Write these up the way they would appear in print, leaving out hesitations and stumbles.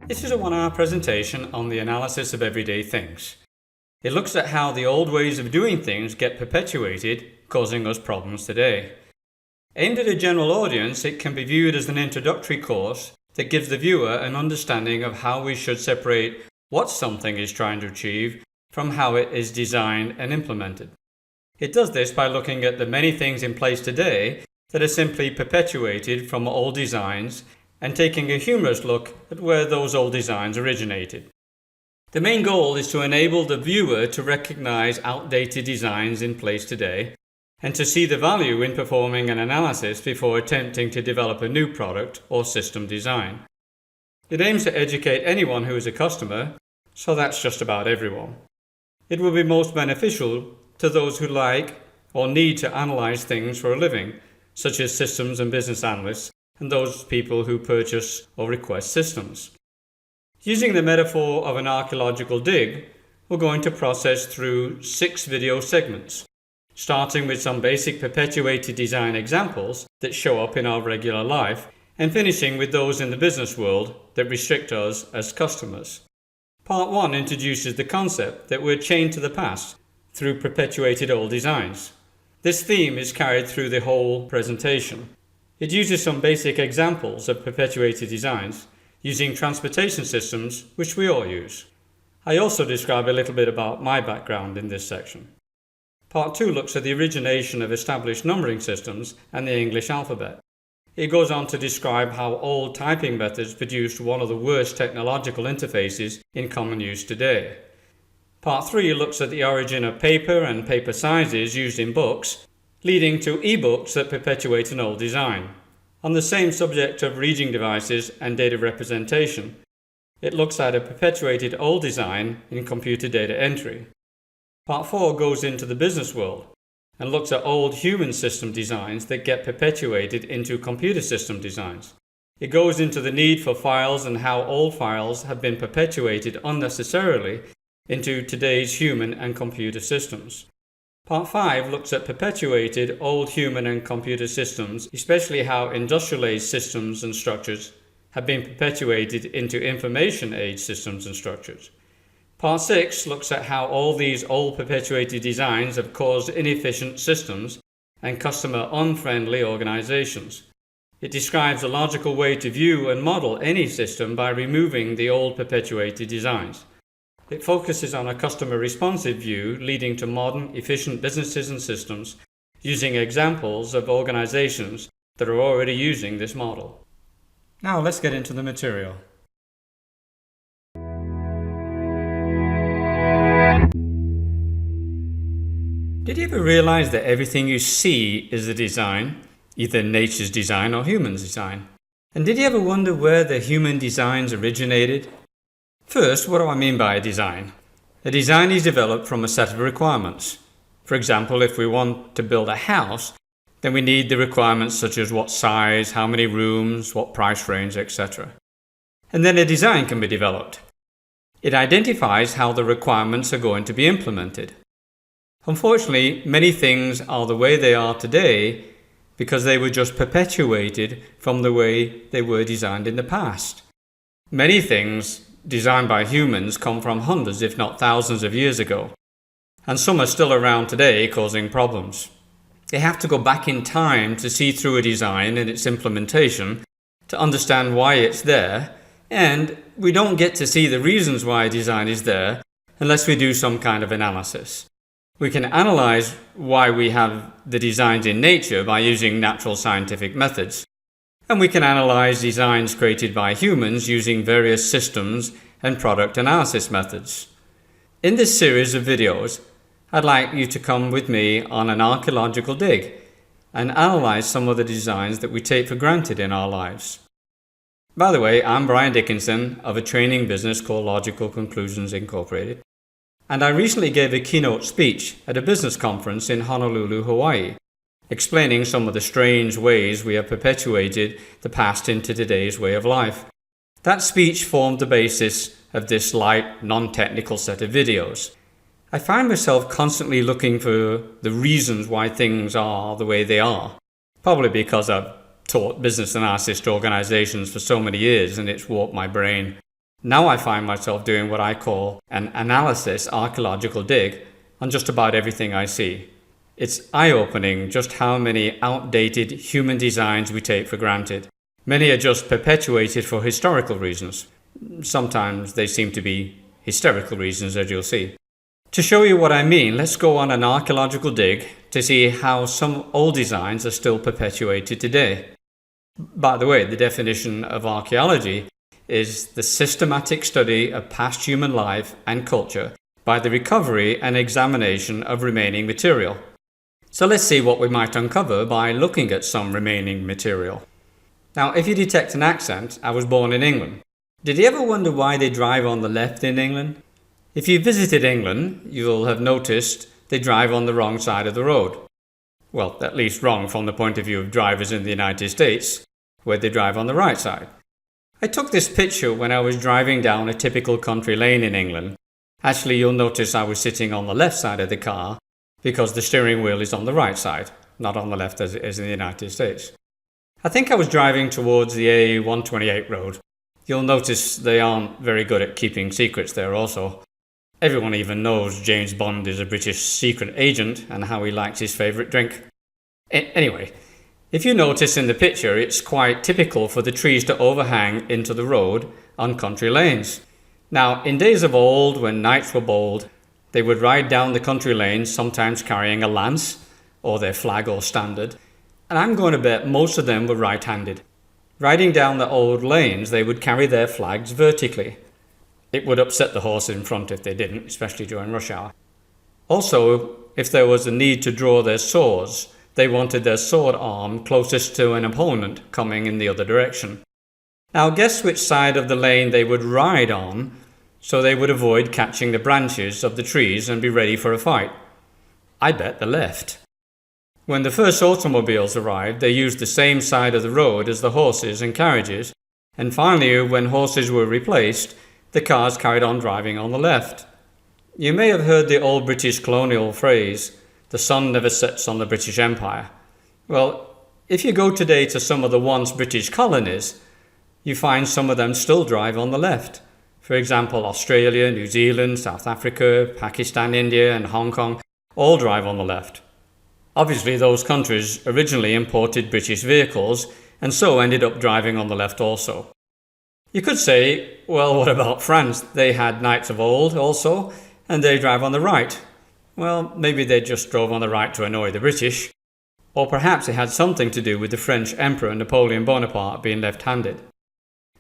This is a 1-hour presentation on the analysis of everyday things. It looks at how the old ways of doing things get perpetuated, causing us problems today. Aimed at a general audience, it can be viewed as an introductory course that gives the viewer an understanding of how we should separate what something is trying to achieve from how it is designed and implemented. It does this by looking at the many things in place today that are simply perpetuated from old designs and taking a humorous look at where those old designs originated. The main goal is to enable the viewer to recognize outdated designs in place today and to see the value in performing an analysis before attempting to develop a new product or system design. It aims to educate anyone who is a customer, so that's just about everyone. It will be most beneficial to those who like or need to analyze things for a living, such as systems and business analysts, and those people who purchase or request systems. Using the metaphor of an archaeological dig, we're going to process through 6 video segments, starting with some basic perpetuated design examples that show up in our regular life, and finishing with those in the business world that restrict us as customers. Part 1 introduces the concept that we're chained to the past through perpetuated old designs. This theme is carried through the whole presentation. It uses some basic examples of perpetuated designs using transportation systems, which we all use. I also describe a little bit about my background in this section. Part 2 looks at the origination of established numbering systems and the English alphabet. It goes on to describe how old typing methods produced one of the worst technological interfaces in common use today. Part 3 looks at the origin of paper and paper sizes used in books, leading to e-books that perpetuate an old design. On the same subject of reading devices and data representation, it looks at a perpetuated old design in computer data entry. Part 4 goes into the business world and looks at old human system designs that get perpetuated into computer system designs. It goes into the need for files and how old files have been perpetuated unnecessarily into today's human and computer systems. Part 5 looks at perpetuated old human and computer systems, especially how industrial-age systems and structures have been perpetuated into information-age systems and structures. Part 6 looks at how all these old perpetuated designs have caused inefficient systems and customer-unfriendly organizations. It describes a logical way to view and model any system by removing the old perpetuated designs. It focuses on a customer-responsive view leading to modern, efficient businesses and systems using examples of organizations that are already using this model. Now let's get into the material. Did you ever realize that everything you see is a design, either nature's design or human's design? And did you ever wonder where the human designs originated? First, what do I mean by a design? A design is developed from a set of requirements. For example, if we want to build a house, then we need the requirements such as what size, how many rooms, what price range, etc. And then a design can be developed. It identifies how the requirements are going to be implemented. Unfortunately, many things are the way they are today because they were just perpetuated from the way they were designed in the past. Many things designed by humans come from hundreds, if not thousands of years ago, and some are still around today causing problems. They have to go back in time to see through a design and its implementation to understand why it's there, and we don't get to see the reasons why a design is there unless we do some kind of analysis. We can analyze why we have the designs in nature by using natural scientific methods. And we can analyze designs created by humans using various systems and product analysis methods. In this series of videos, I'd like you to come with me on an archaeological dig and analyze some of the designs that we take for granted in our lives. By the way, I'm Brian Dickinson of a training business called Logical Conclusions Incorporated, and I recently gave a keynote speech at a business conference in Honolulu, Hawaii, explaining some of the strange ways we have perpetuated the past into today's way of life. That speech formed the basis of this light, non-technical set of videos. I find myself constantly looking for the reasons why things are the way they are, probably because I've taught business analysis to organizations for so many years and it's warped my brain. Now I find myself doing what I call an analysis archaeological dig on just about everything I see. It's eye-opening just how many outdated human designs we take for granted. Many are just perpetuated for historical reasons. Sometimes they seem to be hysterical reasons, as you'll see. To show you what I mean, let's go on an archaeological dig to see how some old designs are still perpetuated today. By the way, the definition of archaeology is the systematic study of past human life and culture by the recovery and examination of remaining material. So let's see what we might uncover by looking at some remaining material. Now, if you detect an accent, I was born in England. Did you ever wonder why they drive on the left in England? If you visited England, you'll have noticed they drive on the wrong side of the road. Well, at least wrong from the point of view of drivers in the United States, where they drive on the right side. I took this picture when I was driving down a typical country lane in England. Actually, you'll notice I was sitting on the left side of the car because the steering wheel is on the right side, not on the left as it is in the United States. I think I was driving towards the A128 road. You'll notice they aren't very good at keeping secrets there also. Everyone even knows James Bond is a British secret agent and how he likes his favourite drink. Anyway, if you notice in the picture, it's quite typical for the trees to overhang into the road on country lanes. Now, in days of old, when knights were bold, they would ride down the country lanes, sometimes carrying a lance or their flag or standard, and I'm going to bet most of them were right-handed. Riding down the old lanes, they would carry their flags vertically. It would upset the horses in front if they didn't, especially during rush hour. Also, if there was a need to draw their swords, they wanted their sword arm closest to an opponent coming in the other direction. Now guess which side of the lane they would ride on, so they would avoid catching the branches of the trees and be ready for a fight. I bet the left. When the first automobiles arrived, they used the same side of the road as the horses and carriages, and finally, when horses were replaced, the cars carried on driving on the left. You may have heard the old British colonial phrase, "The sun never sets on the British Empire." Well, if you go today to some of the once British colonies, you find some of them still drive on the left. For example, Australia, New Zealand, South Africa, Pakistan, India, and Hong Kong all drive on the left. Obviously, those countries originally imported British vehicles and so ended up driving on the left also. You could say, well, what about France? They had knights of old also, and they drive on the right. Well, maybe they just drove on the right to annoy the British. Or perhaps it had something to do with the French Emperor Napoleon Bonaparte being left-handed.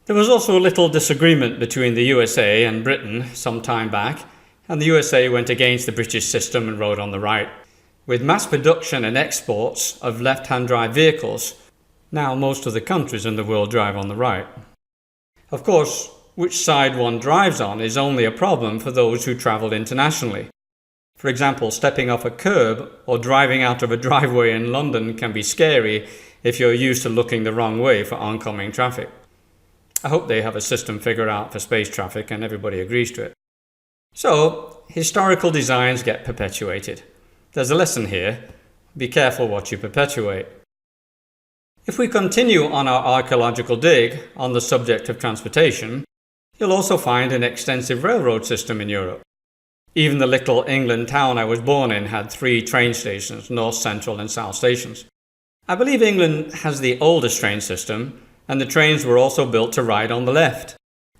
There was also a little disagreement between the USA and Britain some time back, and the USA went against the British system and rode on the right. With mass production and exports of left-hand drive vehicles, now most of the countries in the world drive on the right. Of course, which side one drives on is only a problem for those who travel internationally. For example, stepping off a curb or driving out of a driveway in London can be scary if you're used to looking the wrong way for oncoming traffic. I hope they have a system figured out for space traffic and everybody agrees to it. So, historical designs get perpetuated. There's a lesson here. Be careful what you perpetuate. If we continue on our archaeological dig on the subject of transportation, you'll also find an extensive railroad system in Europe. Even the little England town I was born in had 3 train stations, North, Central and South stations. I believe England has the oldest train system, and the trains were also built to ride on the left.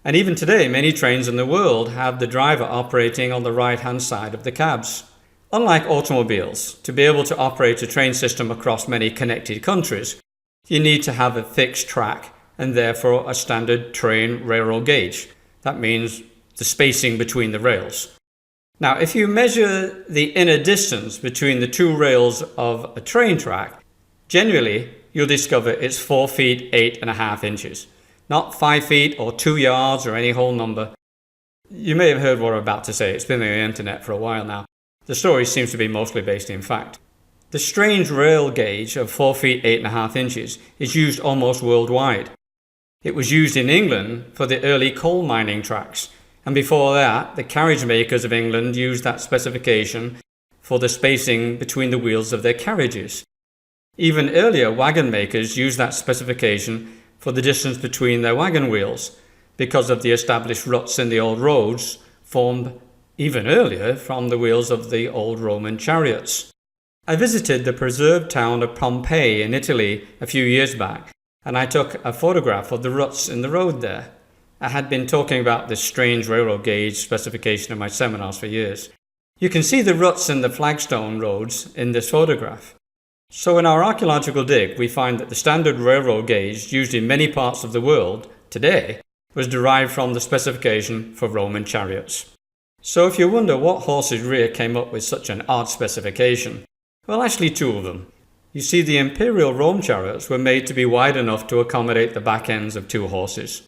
And even today, many trains in the world have the driver operating on the right-hand side of the cabs. Unlike automobiles, to be able to operate a train system across many connected countries, you need to have a fixed track and therefore a standard train railroad gauge. That means the spacing between the rails. Now, if you measure the inner distance between the 2 rails of a train track, generally you'll discover it's 4 feet 8.5 inches, not 5 feet or 2 yards or any whole number. You may have heard what I'm about to say. It's been on the internet for a while now. The story seems to be mostly based in fact. The strange rail gauge of 4 feet 8.5 inches is used almost worldwide. It was used in England for the early coal mining tracks, and before that, the carriage makers of England used that specification for the spacing between the wheels of their carriages. Even earlier wagon makers used that specification for the distance between their wagon wheels. because of the established ruts in the old roads formed even earlier from the wheels of the old Roman chariots. I visited the preserved town of Pompeii in Italy a few years back, and I took a photograph of the ruts in the road there. I had been talking about this strange railroad gauge specification in my seminars for years. You can see the ruts in the flagstone roads in this photograph. So in our archaeological dig, we find that the standard railroad gauge used in many parts of the world today was derived from the specification for Roman chariots. So if you wonder what horse's rear came up with such an odd specification, well, actually two of them. You see, the imperial Rome chariots were made to be wide enough to accommodate the back ends of two horses.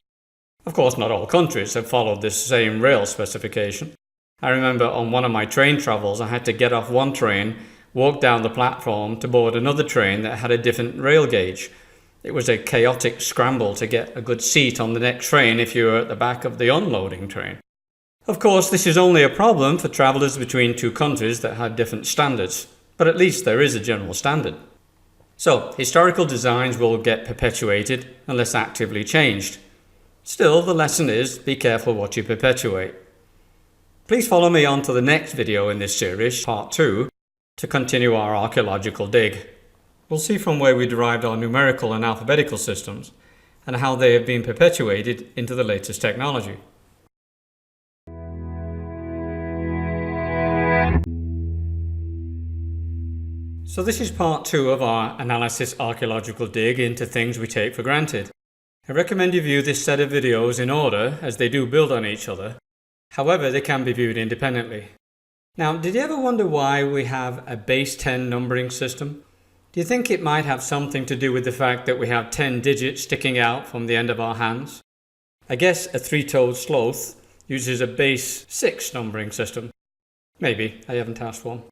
Of course, not all countries have followed this same rail specification. I remember on one of my train travels, I had to get off one train, walk down the platform to board another train that had a different rail gauge. It was a chaotic scramble to get a good seat on the next train if you were at the back of the unloading train. Of course, this is only a problem for travellers between two countries that have different standards, but at least there is a general standard. So, historical designs will get perpetuated unless actively changed. Still, the lesson is, be careful what you perpetuate. Please follow me on to the next video in this series, part 2, to continue our archaeological dig. We'll see from where we derived our numerical and alphabetical systems, and how they have been perpetuated into the latest technology. So this is part 2 of our Analysis Archaeological dig into things we take for granted. I recommend you view this set of videos in order, as they do build on each other. However, they can be viewed independently. Now, did you ever wonder why we have a base 10 numbering system? Do you think it might have something to do with the fact that we have 10 digits sticking out from the end of our hands? I guess a three-toed sloth uses a base 6 numbering system. Maybe, I haven't asked one.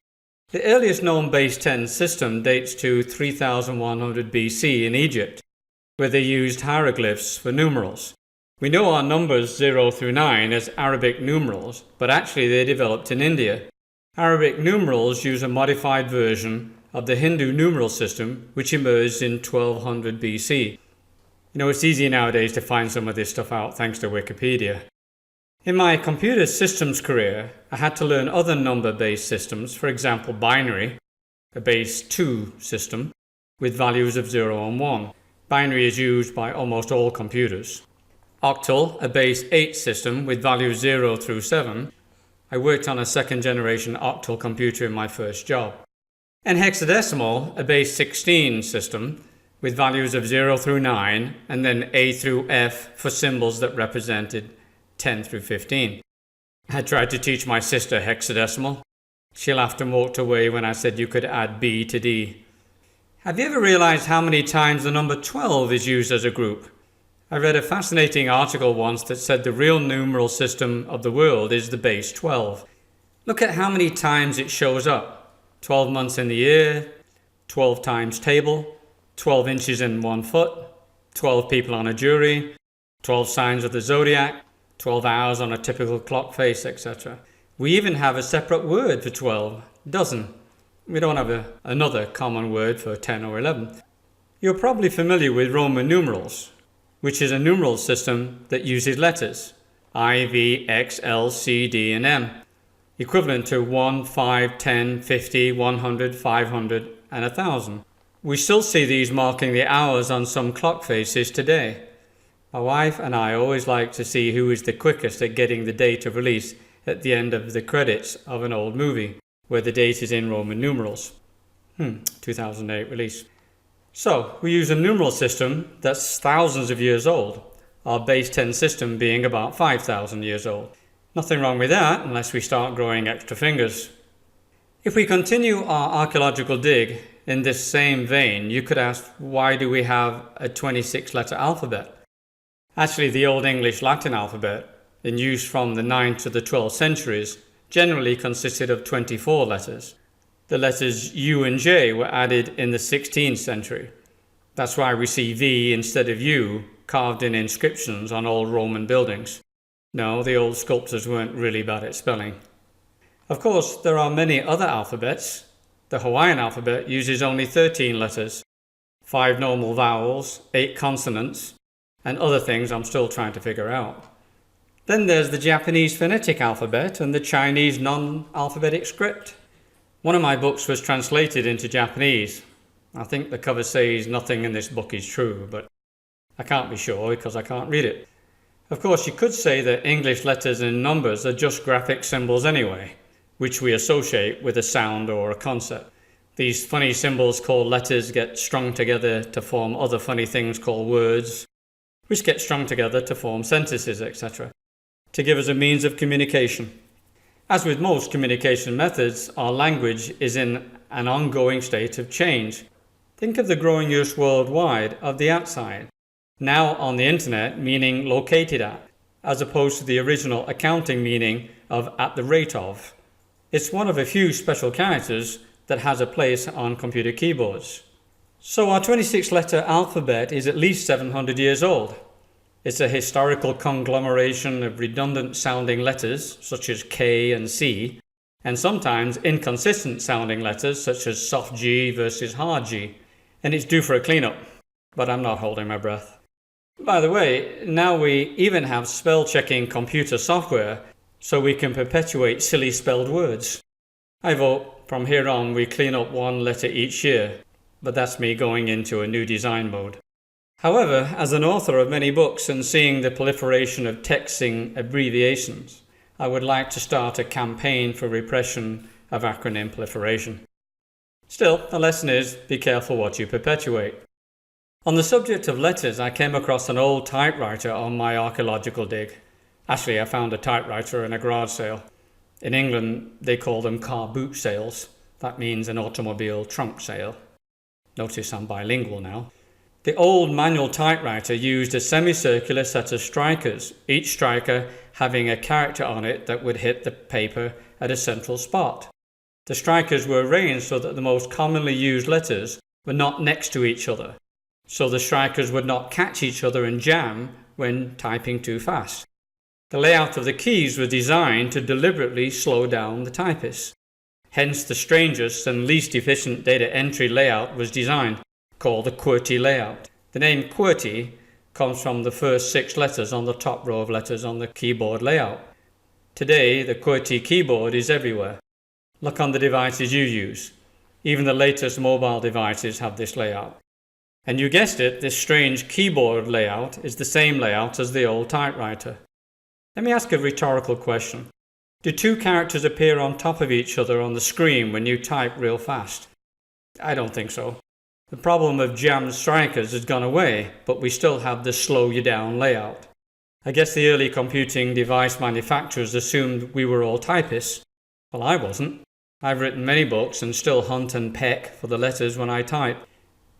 The earliest known base 10 system dates to 3100 BC in Egypt, where they used hieroglyphs for numerals. We know our numbers 0 through 9 as Arabic numerals, but actually they developed in India. Arabic numerals use a modified version of the Hindu numeral system, which emerged in 1200 BC. It's easy nowadays to find some of this stuff out thanks to Wikipedia. In my computer systems career, I had to learn other number-based systems, for example binary, a base 2 system, with values of 0 and 1. Binary is used by almost all computers. Octal, a base 8 system with values 0 through 7. I worked on a second-generation octal computer in my first job. And hexadecimal, a base 16 system with values of 0 through 9, and then A through F for symbols that represented 10 through 15. I tried to teach my sister hexadecimal. She laughed and walked away when I said you could add B to D. Have you ever realized how many times the number 12 is used as a group? I read a fascinating article once that said the real numeral system of the world is the base 12. Look at how many times it shows up. 12 months in the year, 12 times table, 12 inches in 1 foot, 12 people on a jury, 12 signs of the zodiac, 12 hours on a typical clock face, etc. We even have a separate word for 12, dozen. We don't have another common word for 10 or 11. You're probably familiar with Roman numerals, which is a numeral system that uses letters, I, V, X, L, C, D, and M, equivalent to 1, 5, 10, 50, 100, 500, and 1000. We still see these marking the hours on some clock faces today. My wife and I always like to see who is the quickest at getting the date of release at the end of the credits of an old movie, where the date is in Roman numerals. 2008 release. So, we use a numeral system that's thousands of years old, our base 10 system being about 5,000 years old. Nothing wrong with that unless we start growing extra fingers. If we continue our archaeological dig in this same vein, you could ask, why do we have a 26-letter alphabet? Actually, the Old English Latin alphabet, in use from the 9th to the 12th centuries, generally consisted of 24 letters. The letters U and J were added in the 16th century. That's why we see V instead of U carved in inscriptions on old Roman buildings. No, the old sculptors weren't really bad at spelling. Of course, there are many other alphabets. The Hawaiian alphabet uses only 13 letters, 5 normal vowels, 8 consonants, and other things I'm still trying to figure out. Then there's the Japanese phonetic alphabet and the Chinese non-alphabetic script. One of my books was translated into Japanese. I think the cover says nothing in this book is true, but I can't be sure because I can't read it. Of course, you could say that English letters and numbers are just graphic symbols anyway, which we associate with a sound or a concept. These funny symbols called letters get strung together to form other funny things called words, which get strung together to form sentences, etc., to give us a means of communication. As with most communication methods, our language is in an ongoing state of change. Think of the growing use worldwide of the outside, now on the internet meaning located at, as opposed to the original accounting meaning of at the rate of. It's one of a few special characters that has a place on computer keyboards. So our 26-letter alphabet is at least 700 years old. It's a historical conglomeration of redundant sounding letters such as K and C, and sometimes inconsistent sounding letters such as soft G versus hard G, and it's due for a cleanup, but I'm not holding my breath. By the way, now we even have spell-checking computer software so we can perpetuate silly spelled words. I vote from here on we clean up one letter each year, but that's me going into a new design mode. However, as an author of many books and seeing the proliferation of texting abbreviations, I would like to start a campaign for repression of acronym proliferation. Still, the lesson is, be careful what you perpetuate. On the subject of letters, I came across an old typewriter on my archaeological dig. Actually, I found a typewriter in a garage sale. In England, they call them car boot sales. That means an automobile trunk sale. Notice I'm bilingual now. The old manual typewriter used a semicircular set of strikers, each striker having a character on it that would hit the paper at a central spot. The strikers were arranged so that the most commonly used letters were not next to each other, so the strikers would not catch each other and jam when typing too fast. The layout of the keys was designed to deliberately slow down the typist. Hence the strangest and least efficient data entry layout was designed, called the QWERTY layout. The name QWERTY comes from the first 6 letters on the top row of letters on the keyboard layout. Today, the QWERTY keyboard is everywhere. Look on the devices you use. Even the latest mobile devices have this layout. And you guessed it, this strange keyboard layout is the same layout as the old typewriter. Let me ask a rhetorical question. Do 2 characters appear on top of each other on the screen when you type real fast? I don't think so. The problem of jammed strikers has gone away, but we still have the slow you down layout. I guess the early computing device manufacturers assumed we were all typists. Well, I wasn't. I've written many books and still hunt and peck for the letters when I type.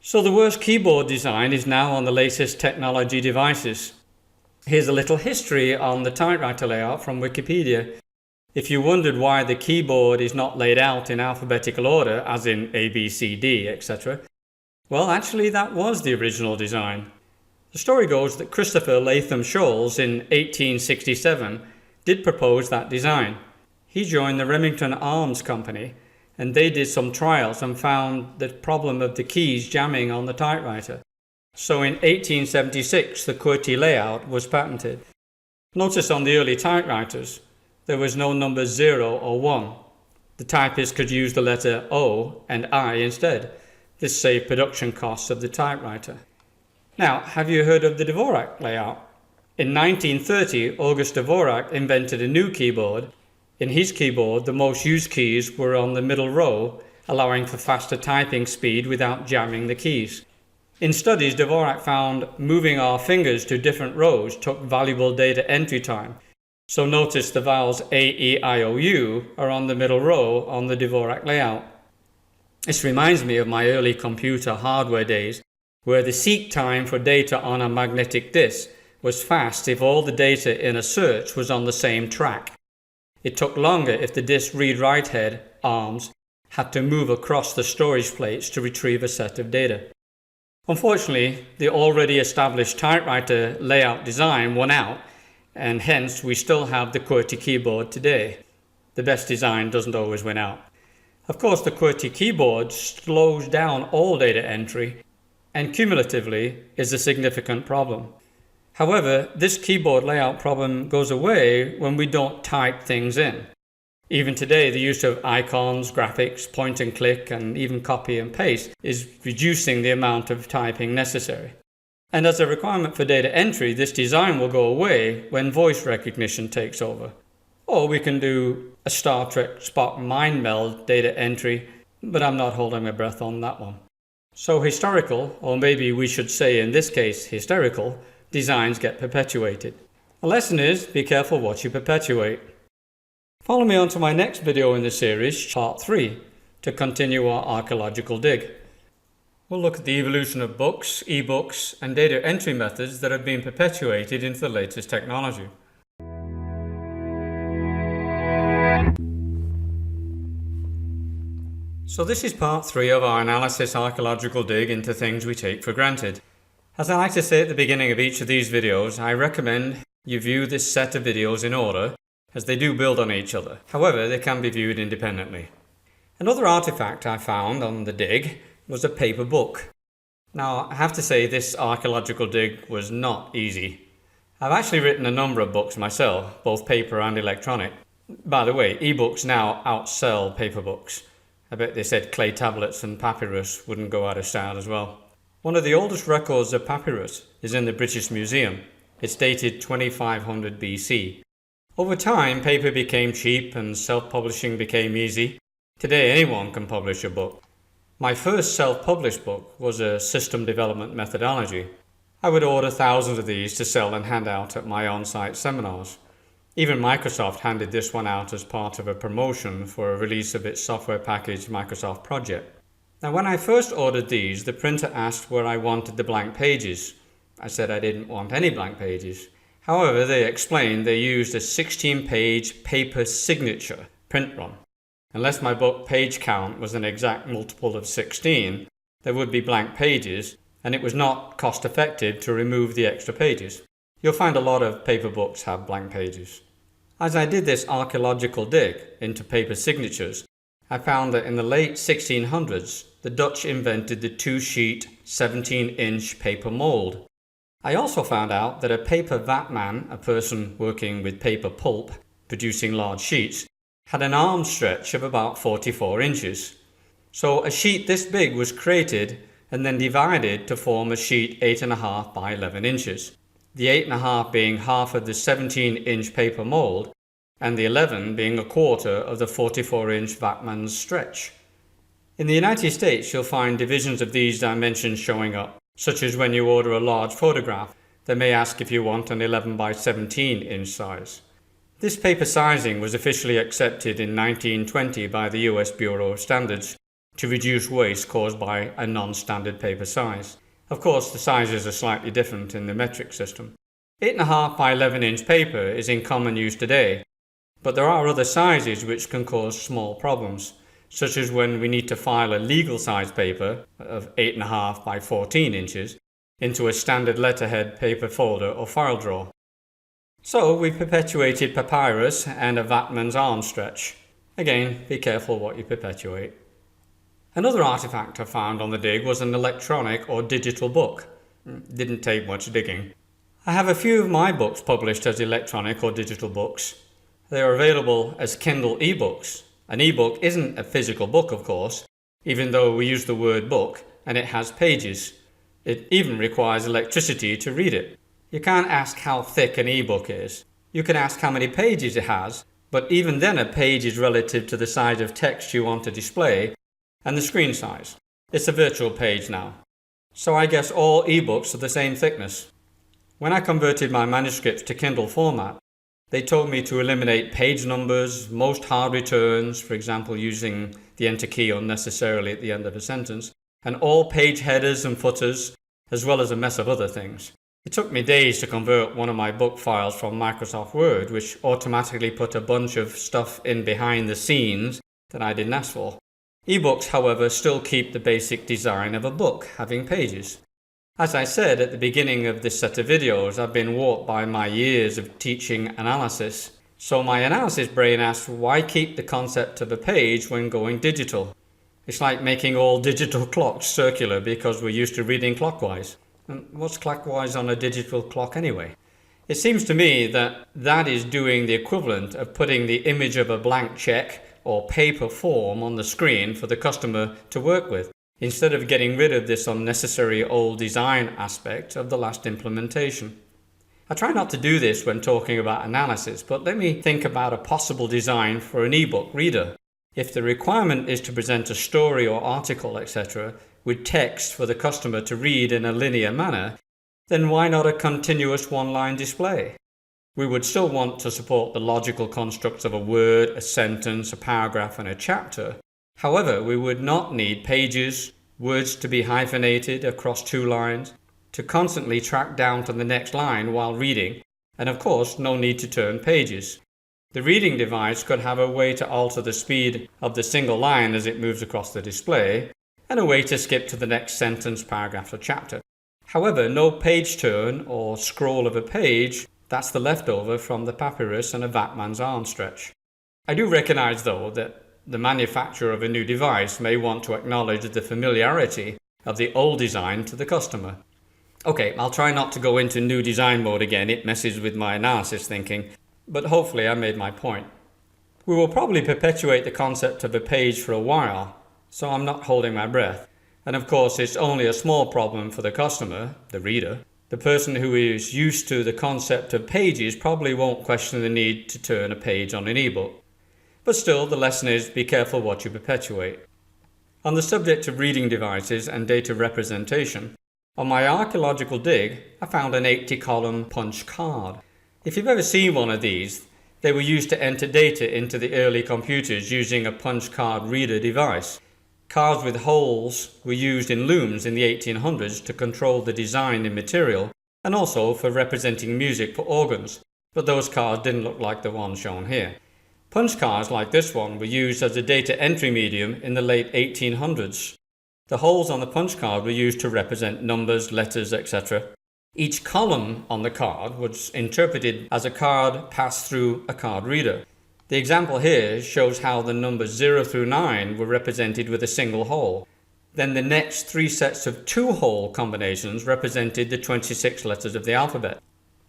So the worst keyboard design is now on the latest technology devices. Here's a little history on the typewriter layout from Wikipedia. If you wondered why the keyboard is not laid out in alphabetical order, as in A, B, C, D, etc., well, actually that was the original design. The story goes that Christopher Latham Scholes in 1867 did propose that design. He joined the Remington Arms Company, and they did some trials and found the problem of the keys jamming on the typewriter. So in 1876, the QWERTY layout was patented. Notice on the early typewriters, there was no number 0 or 1. The typist could use the letter O and I instead. This saved production costs of the typewriter. Now, have you heard of the Dvorak layout? In 1930, August Dvorak invented a new keyboard. In his keyboard, the most used keys were on the middle row, allowing for faster typing speed without jamming the keys. In studies, Dvorak found moving our fingers to different rows took valuable data entry time. So notice the vowels A, E, I, O, U are on the middle row on the Dvorak layout. This reminds me of my early computer hardware days, where the seek time for data on a magnetic disk was fast if all the data in a search was on the same track. It took longer if the disk read-write head, arms, had to move across the storage plates to retrieve a set of data. Unfortunately, the already established typewriter layout design won out, and hence we still have the QWERTY keyboard today. The best design doesn't always win out. Of course, the QWERTY keyboard slows down all data entry and cumulatively is a significant problem. However, this keyboard layout problem goes away when we don't type things in. Even today, the use of icons, graphics, point and click, and even copy and paste is reducing the amount of typing necessary. And as a requirement for data entry, this design will go away when voice recognition takes over. Or we can do a Star Trek Spock mind meld data entry, but I'm not holding my breath on that one. So historical, or maybe we should say in this case hysterical, designs get perpetuated. The lesson is, be careful what you perpetuate. Follow me on to my next video in the series, part 3, to continue our archaeological dig. We'll look at the evolution of books, ebooks, and data entry methods that have been perpetuated into the latest technology. So this is part 3 of our Analysis Archaeological dig into things we take for granted. As I like to say at the beginning of each of these videos, I recommend you view this set of videos in order, as they do build on each other. However, they can be viewed independently. Another artifact I found on the dig was a paper book. Now, I have to say this archaeological dig was not easy. I've actually written a number of books myself, both paper and electronic. By the way, ebooks now outsell paper books. I bet they said clay tablets and papyrus wouldn't go out of style as well. One of the oldest records of papyrus is in the British Museum. It's dated 2500 BC. Over time, paper became cheap and self-publishing became easy. Today, anyone can publish a book. My first self-published book was a system development methodology. I would order thousands of these to sell and hand out at my on-site seminars. Even Microsoft handed this one out as part of a promotion for a release of its software package Microsoft Project. Now, when I first ordered these, the printer asked where I wanted the blank pages. I said I didn't want any blank pages. However, they explained they used a 16-page paper signature print run. Unless my book page count was an exact multiple of 16, there would be blank pages, and it was not cost-effective to remove the extra pages. You'll find a lot of paper books have blank pages. As I did this archaeological dig into paper signatures, I found that in the late 1600s, the Dutch invented the 2-sheet, 17-inch paper mold. I also found out that a paper vatman, a person working with paper pulp, producing large sheets, had an arm stretch of about 44 inches. So a sheet this big was created and then divided to form a sheet 8.5 by 11 inches. The 8.5 being half of the 17-inch paper mold, and the 11 being a quarter of the 44-inch vatman's stretch. In the United States, you'll find divisions of these dimensions showing up, such as when you order a large photograph, they may ask if you want an 11 by 17 inch size. This paper sizing was officially accepted in 1920 by the US Bureau of Standards to reduce waste caused by a non-standard paper size. Of course, the sizes are slightly different in the metric system. 8.5 by 11 inch paper is in common use today, but there are other sizes which can cause small problems, such as when we need to file a legal size paper of 8.5 by 14 inches into a standard letterhead paper folder or file drawer. So we perpetuated papyrus and a vatman's arm stretch. Again, be careful what you perpetuate. Another artifact I found on the dig was an electronic or digital book. Didn't take much digging. I have a few of my books published as electronic or digital books. They are available as Kindle ebooks. An ebook isn't a physical book, of course, even though we use the word book and it has pages. It even requires electricity to read it. You can't ask how thick an ebook is. You can ask how many pages it has, but even then a page is relative to the size of text you want to display and the screen size. It's a virtual page now. So I guess all ebooks are the same thickness. When I converted my manuscripts to Kindle format, they told me to eliminate page numbers, most hard returns, for example using the enter key unnecessarily at the end of a sentence, and all page headers and footers, as well as a mess of other things. It took me days to convert one of my book files from Microsoft Word, which automatically put a bunch of stuff in behind the scenes that I didn't ask for. Ebooks, however, still keep the basic design of a book, having pages. As I said at the beginning of this set of videos, I've been warped by my years of teaching analysis. So my analysis brain asks, why keep the concept of a page when going digital? It's like making all digital clocks circular because we're used to reading clockwise. And what's clockwise on a digital clock anyway? It seems to me that that is doing the equivalent of putting the image of a blank check or paper form on the screen for the customer to work with, instead of getting rid of this unnecessary old design aspect of the last implementation. I try not to do this when talking about analysis, but let me think about a possible design for an ebook reader. If the requirement is to present a story or article, etc., with text for the customer to read in a linear manner, then why not a continuous one-line display? We would still want to support the logical constructs of a word, a sentence, a paragraph, and a chapter. However, we would not need pages, words to be hyphenated across 2 lines, to constantly track down to the next line while reading, and of course, no need to turn pages. The reading device could have a way to alter the speed of the single line as it moves across the display, and a way to skip to the next sentence, paragraph, or chapter. However, no page turn or scroll of a page, that's the leftover from the papyrus and a vatman's arm stretch. I do recognize, though, that the manufacturer of a new device may want to acknowledge the familiarity of the old design to the customer. Okay, I'll try not to go into new design mode again, it messes with my analysis thinking, but hopefully I made my point. We will probably perpetuate the concept of a page for a while, so I'm not holding my breath. And of course, it's only a small problem for the customer, the reader. The person who is used to the concept of pages probably won't question the need to turn a page on an ebook. But still, the lesson is be careful what you perpetuate. On the subject of reading devices and data representation, on my archaeological dig, I found an 80-column punch card. If you've ever seen one of these, they were used to enter data into the early computers using a punch card reader device. Cards with holes were used in looms in the 1800s to control the design in material and also for representing music for organs, but those cards didn't look like the one shown here. Punch cards like this one were used as a data entry medium in the late 1800s. The holes on the punch card were used to represent numbers, letters, etc. Each column on the card was interpreted as a card passed through a card reader. The example here shows how the numbers 0 through 9 were represented with a single hole. Then the next 3 sets of 2-hole combinations represented the 26 letters of the alphabet.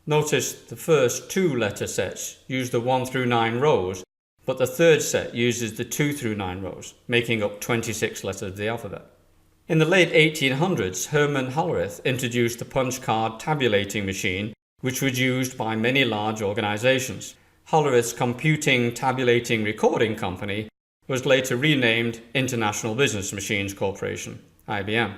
Notice the first 2 letter sets use the 1 through 9 rows, but the third set uses the 2 through 9 rows, making up 26 letters of the alphabet. In the late 1800s, Herman Hollerith introduced the punch card tabulating machine, which was used by many large organizations. Hollerith's Computing Tabulating Recording Company was later renamed International Business Machines Corporation, IBM.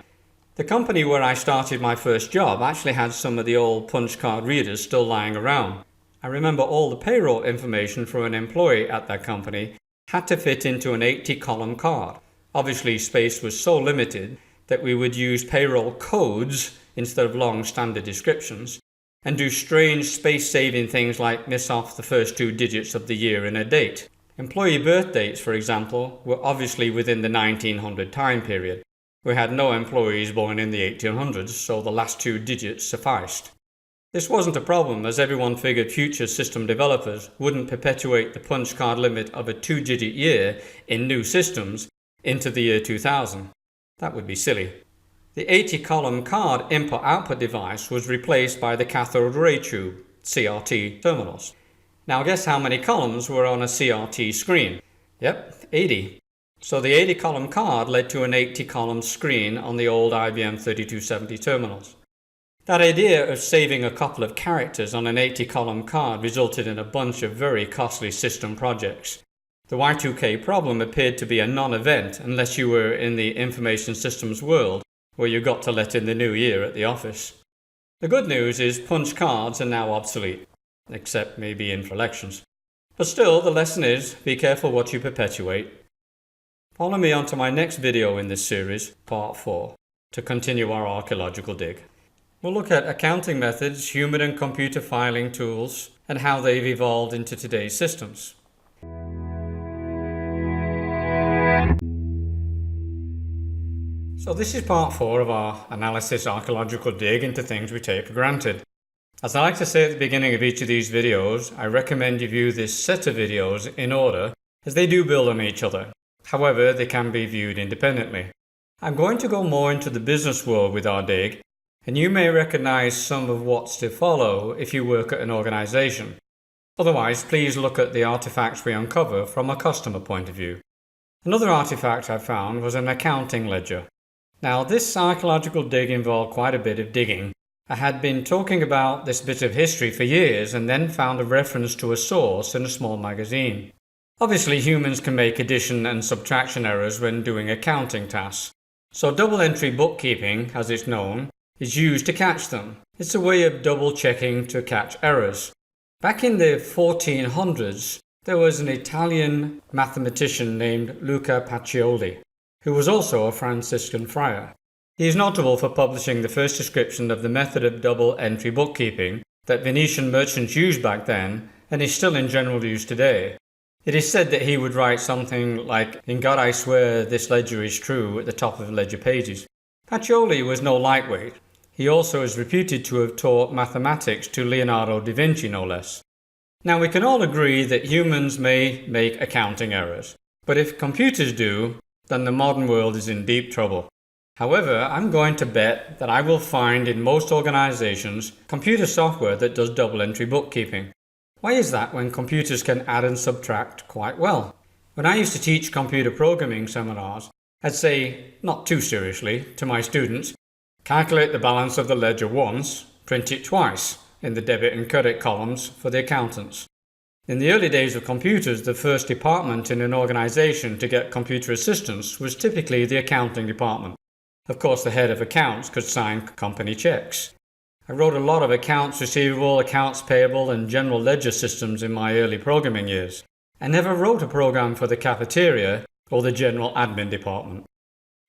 The company where I started my first job actually had some of the old punch card readers still lying around. I remember all the payroll information for an employee at that company had to fit into an 80-column card. Obviously, space was so limited that we would use payroll codes instead of long standard descriptions, and do strange space-saving things like miss off the first 2 digits of the year in a date. Employee birth dates, for example, were obviously within the 1900 time period. We had no employees born in the 1800s, so the last 2 digits sufficed. This wasn't a problem, as everyone figured future system developers wouldn't perpetuate the punch card limit of a 2-digit year in new systems into the year 2000. That would be silly. The 80-column card input-output device was replaced by the cathode ray tube, CRT terminals. Now guess how many columns were on a CRT screen? Yep, 80. So the 80-column card led to an 80-column screen on the old IBM 3270 terminals. That idea of saving a couple of characters on an 80-column card resulted in a bunch of very costly system projects. The Y2K problem appeared to be a non-event unless you were in the information systems world, where you got to let in the new year at the office. The good news is punch cards are now obsolete, except maybe in for elections. But still, the lesson is, be careful what you perpetuate. Follow me on to my next video in this series, part 4, to continue our archaeological dig. We'll look at accounting methods, human and computer filing tools, and how they've evolved into today's systems. So this is part 4 of our Analysis Archaeological dig into things we take for granted. As I like to say at the beginning of each of these videos, I recommend you view this set of videos in order, as they do build on each other. However, they can be viewed independently. I'm going to go more into the business world with our dig, and you may recognize some of what's to follow if you work at an organization. Otherwise, please look at the artifacts we uncover from a customer point of view. Another artifact I found was an accounting ledger. Now, this archaeological dig involved quite a bit of digging. I had been talking about this bit of history for years and then found a reference to a source in a small magazine. Obviously, humans can make addition and subtraction errors when doing accounting tasks. So double-entry bookkeeping, as it's known, is used to catch them. It's a way of double-checking to catch errors. Back in the 1400s, there was an Italian mathematician named Luca Pacioli, who was also a Franciscan friar. He is notable for publishing the first description of the method of double-entry bookkeeping that Venetian merchants used back then and is still in general use today. It is said that he would write something like, "In God I swear this ledger is true," at the top of the ledger pages. Pacioli was no lightweight. He also is reputed to have taught mathematics to Leonardo da Vinci, no less. Now, we can all agree that humans may make accounting errors, but if computers do, then the modern world is in deep trouble. However, I'm going to bet that I will find in most organizations computer software that does double-entry bookkeeping. Why is that when computers can add and subtract quite well? When I used to teach computer programming seminars, I'd say, not too seriously, to my students, calculate the balance of the ledger once, print it twice, in the debit and credit columns for the accountants. In the early days of computers, the first department in an organization to get computer assistance was typically the accounting department. Of course, the head of accounts could sign company checks. I wrote a lot of accounts receivable, accounts payable, and general ledger systems in my early programming years. I never wrote a program for the cafeteria or the general admin department.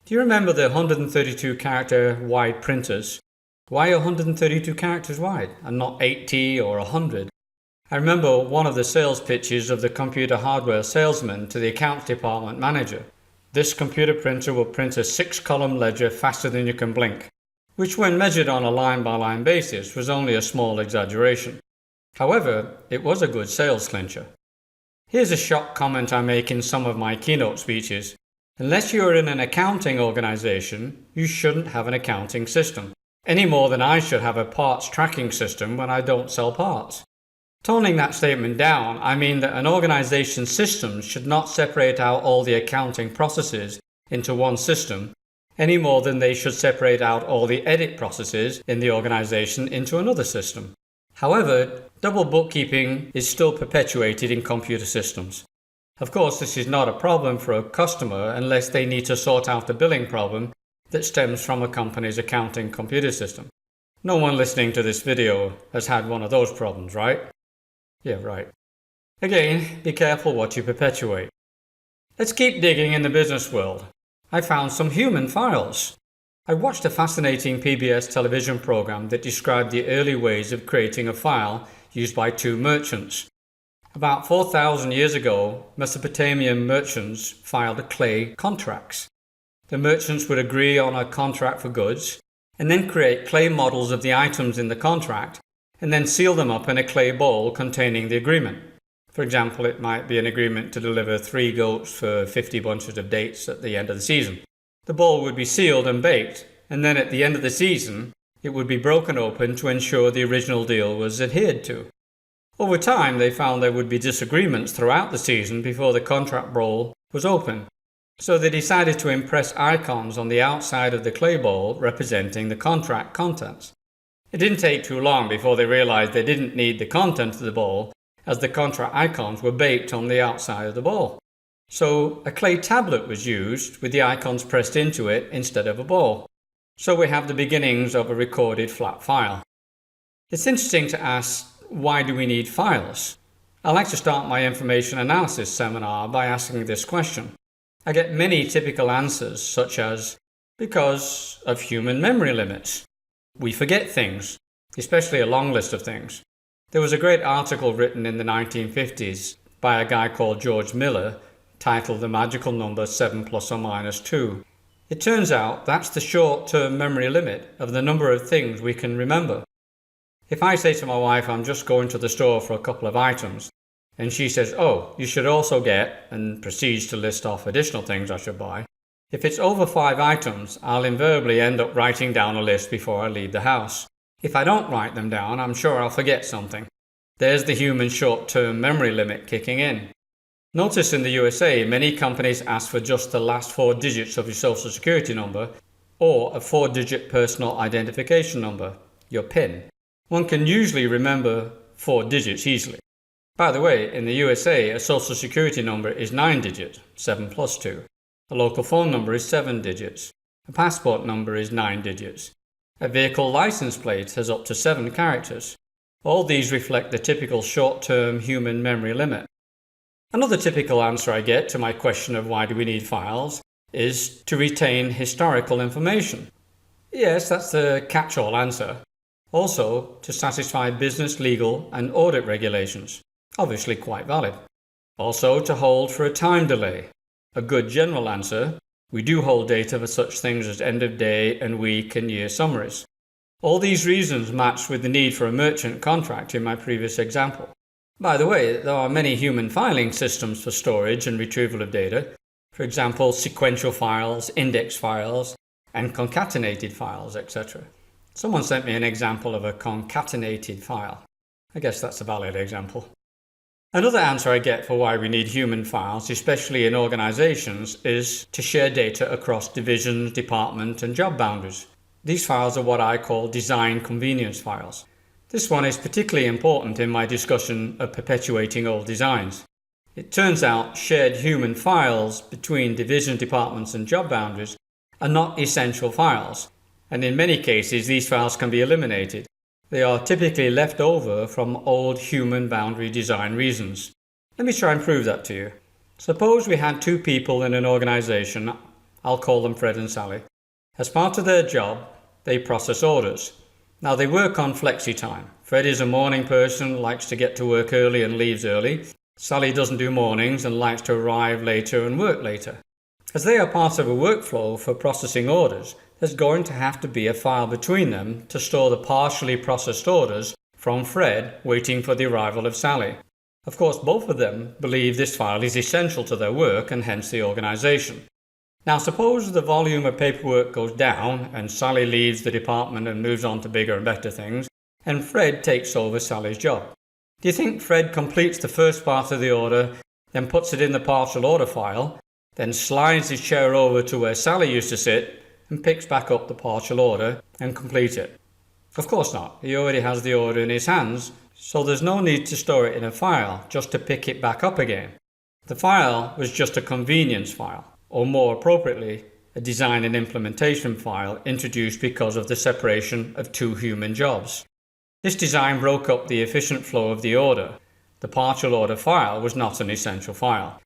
Do you remember the 132 character wide printers? Why 132 characters wide and not 80 or 100? I remember one of the sales pitches of the computer hardware salesman to the accounts department manager. This computer printer will print a 6-column ledger faster than you can blink, which when measured on a line-by-line basis was only a small exaggeration. However, it was a good sales clincher. Here's a shock comment I make in some of my keynote speeches. Unless you're in an accounting organization, you shouldn't have an accounting system, any more than I should have a parts tracking system when I don't sell parts. Toning that statement down, I mean that an organization's systems should not separate out all the accounting processes into one system, any more than they should separate out all the edit processes in the organization into another system. However, double bookkeeping is still perpetuated in computer systems. Of course, this is not a problem for a customer unless they need to sort out a billing problem that stems from a company's accounting computer system. No one listening to this video has had one of those problems, right? Yeah, right. Again, be careful what you perpetuate. Let's keep digging in the business world. I found some human files. I watched a fascinating PBS television program that described the early ways of creating a file used by two merchants. About 4,000 years ago, Mesopotamian merchants filed clay contracts. The merchants would agree on a contract for goods and then create clay models of the items in the contract and then seal them up in a clay bowl containing the agreement. For example, it might be an agreement to deliver 3 goats for 50 bunches of dates at the end of the season. The bowl would be sealed and baked, and then at the end of the season, it would be broken open to ensure the original deal was adhered to. Over time, they found there would be disagreements throughout the season before the contract bowl was open. So they decided to impress icons on the outside of the clay bowl representing the contract contents. It didn't take too long before they realized they didn't need the content of the bowl, as the contract icons were baked on the outside of the bowl. So a clay tablet was used with the icons pressed into it instead of a bowl. So we have the beginnings of a recorded flat file. It's interesting to ask, why do we need files? I like to start my information analysis seminar by asking this question. I get many typical answers such as, because of human memory limits. We forget things, especially a long list of things. There was a great article written in the 1950s by a guy called George Miller titled The Magical Number 7 ± 2. It turns out that's the short-term memory limit of the number of things we can remember. If I say to my wife I'm just going to the store for a couple of items, and she says, "Oh, you should also get," and proceeds to list off additional things I should buy, If it's over 5 items, I'll invariably end up writing down a list before I leave the house. If I don't write them down, I'm sure I'll forget something. There's the human short-term memory limit kicking in. Notice in the USA, many companies ask for just the last 4 digits of your social security number or a 4-digit personal identification number, your PIN. One can usually remember 4 digits easily. By the way, in the USA, a social security number is 9 digits, 7 plus 2. A local phone number is 7 digits. A passport number is 9 digits. A vehicle license plate has up to 7 characters. All these reflect the typical short-term human memory limit. Another typical answer I get to my question of why do we need files is to retain historical information. Yes, that's the catch-all answer. Also, to satisfy business, legal, and audit regulations. Obviously quite valid. Also, to hold for a time delay. A good general answer, we do hold data for such things as end of day and week and year summaries. All these reasons match with the need for a merchant contract in my previous example. By the way, there are many human filing systems for storage and retrieval of data. For example, sequential files, index files, and concatenated files, etc. Someone sent me an example of a concatenated file. I guess that's a valid example. Another answer I get for why we need human files, especially in organizations, is to share data across divisions, department, and job boundaries. These files are what I call design convenience files. This one is particularly important in my discussion of perpetuating old designs. It turns out shared human files between division, departments, and job boundaries are not essential files, and in many cases these files can be eliminated. They are typically left over from old human boundary design reasons. Let me try and prove that to you. Suppose we had 2 people in an organization, I'll call them Fred and Sally. As part of their job, they process orders. Now they work on flexi time. Fred is a morning person, likes to get to work early and leaves early. Sally doesn't do mornings and likes to arrive later and work later. As they are part of a workflow for processing orders, there's going to have to be a file between them to store the partially processed orders from Fred waiting for the arrival of Sally. Of course, both of them believe this file is essential to their work and hence the organization. Now suppose the volume of paperwork goes down and Sally leaves the department and moves on to bigger and better things, and Fred takes over Sally's job. Do you think Fred completes the first part of the order, then puts it in the partial order file, then slides his chair over to where Sally used to sit and picks back up the partial order and completes it? Of course not. He already has the order in his hands, so there's no need to store it in a file just to pick it back up again. The file was just a convenience file, or more appropriately, a design and implementation file introduced because of the separation of 2 human jobs. This design broke up the efficient flow of the order. The partial order file was not an essential file.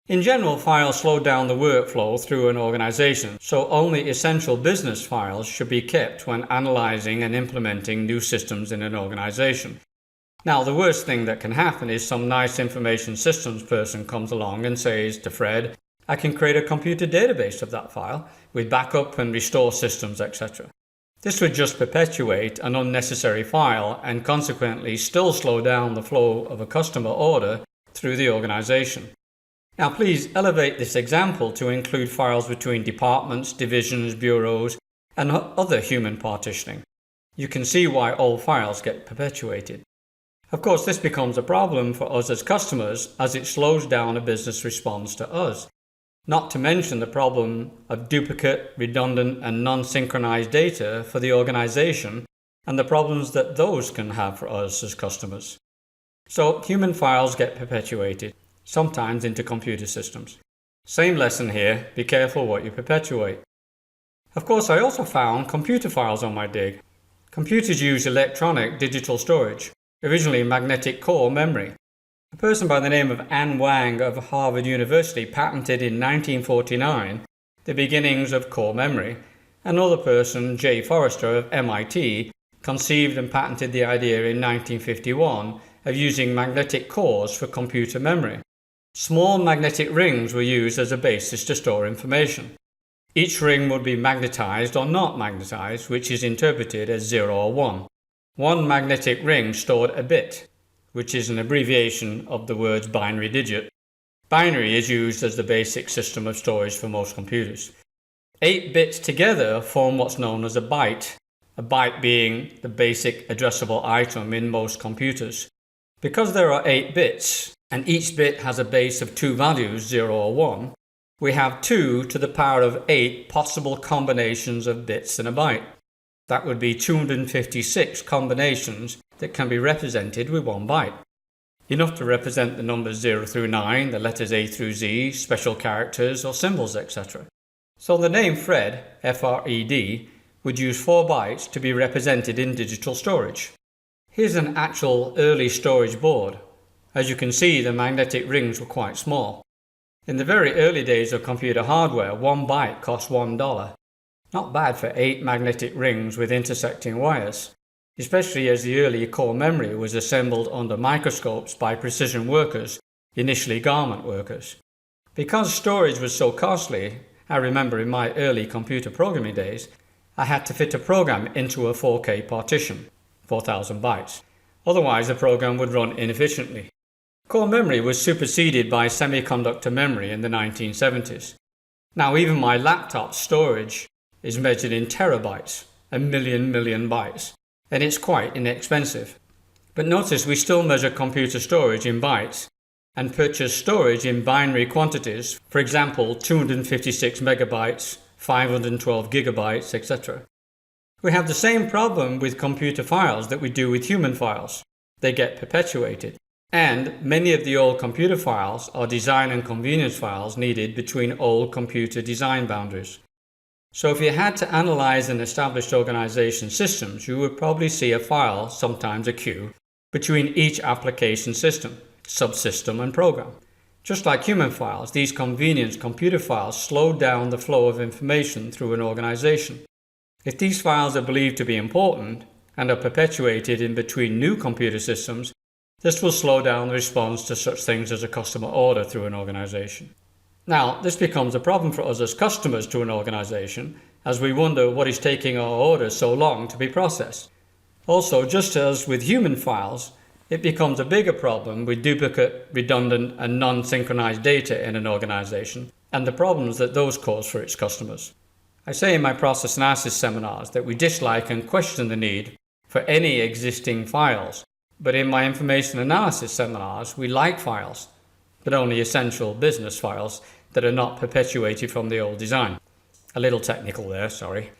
In general, files slow down the workflow through an organization, so only essential business files should be kept when analyzing and implementing new systems in an organization. Now, the worst thing that can happen is some nice information systems person comes along and says to Fred, I can create a computer database of that file with backup and restore systems, etc. This would just perpetuate an unnecessary file and consequently still slow down the flow of a customer order through the organization. Now please elevate this example to include files between departments, divisions, bureaus, and other human partitioning. You can see why old files get perpetuated. Of course, this becomes a problem for us as customers as it slows down a business response to us. Not to mention the problem of duplicate, redundant, and non-synchronized data for the organization and the problems that those can have for us as customers. So human files get perpetuated, sometimes into computer systems. Same lesson here, be careful what you perpetuate. Of course, I also found computer files on my dig. Computers use electronic digital storage, originally magnetic core memory. A person by the name of Anne Wang of Harvard University patented in 1949 the beginnings of core memory. Another person, J. Forrester of MIT, conceived and patented the idea in 1951 of using magnetic cores for computer memory. Small magnetic rings were used as a basis to store information. Each ring would be magnetized or not magnetized, which is interpreted as 0 or 1. One magnetic ring stored a bit, which is an abbreviation of the words binary digit. Binary is used as the basic system of storage for most computers. 8 bits together form what's known as a byte being the basic addressable item in most computers. Because there are 8 bits, and each bit has a base of 2 values, 0 or 1, we have 2 to the power of 8 possible combinations of bits in a byte. That would be 256 combinations that can be represented with 1 byte. Enough to represent the numbers 0 through 9, the letters A through Z, special characters or symbols, etc. So the name Fred, F-R-E-D, would use 4 bytes to be represented in digital storage. Here's an actual early storage board. As you can see, the magnetic rings were quite small. In the very early days of computer hardware, 1 byte cost $1. Not bad for 8 magnetic rings with intersecting wires, especially as the early core memory was assembled under microscopes by precision workers, initially garment workers. Because storage was so costly, I remember in my early computer programming days, I had to fit a program into a 4K partition, 4,000 bytes. Otherwise, the program would run inefficiently. Core memory was superseded by semiconductor memory in the 1970s. Now even my laptop storage is measured in terabytes, a million bytes, and it's quite inexpensive. But notice we still measure computer storage in bytes and purchase storage in binary quantities, for example 256 megabytes, 512 gigabytes, etc. We have the same problem with computer files that we do with human files. They get perpetuated. And many of the old computer files are design and convenience files needed between old computer design boundaries. So if you had to analyze an established organization systems, you would probably see a file, sometimes a queue, between each application system, subsystem and program. Just like human files, these convenience computer files slow down the flow of information through an organization. If these files are believed to be important and are perpetuated in between new computer systems, this will slow down the response to such things as a customer order through an organization. Now, this becomes a problem for us as customers to an organization, as we wonder what is taking our orders so long to be processed. Also, just as with human files, it becomes a bigger problem with duplicate, redundant, and non-synchronized data in an organization, and the problems that those cause for its customers. I say in my process analysis seminars that we dislike and question the need for any existing files. But in my information analysis seminars, we like files, but only essential business files that are not perpetuated from the old design. A little technical there, sorry.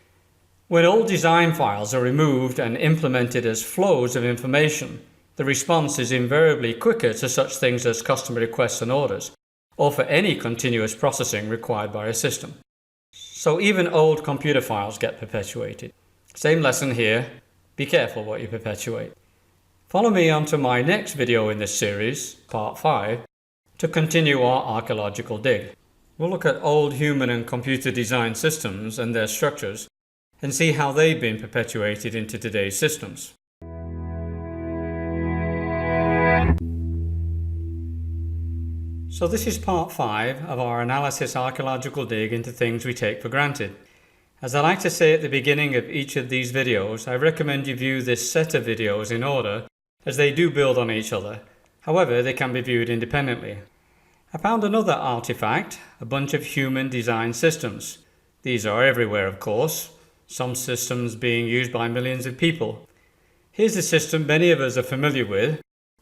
When old design files are removed and implemented as flows of information, the response is invariably quicker to such things as customer requests and orders, or for any continuous processing required by a system. So even old computer files get perpetuated. Same lesson here, be careful what you perpetuate. Follow me on to my next video in this series, part 5, to continue our archaeological dig. We'll look at old human and computer design systems and their structures and see how they've been perpetuated into today's systems. So this is part 5 of our Analysis Archaeological dig into things we take for granted. As I like to say at the beginning of each of these videos, I recommend you view this set of videos in order, as they do build on each other. However, they can be viewed independently. I found another artifact, a bunch of human design systems. These are everywhere, of course, some systems being used by millions of people. Here's a system many of us are familiar with,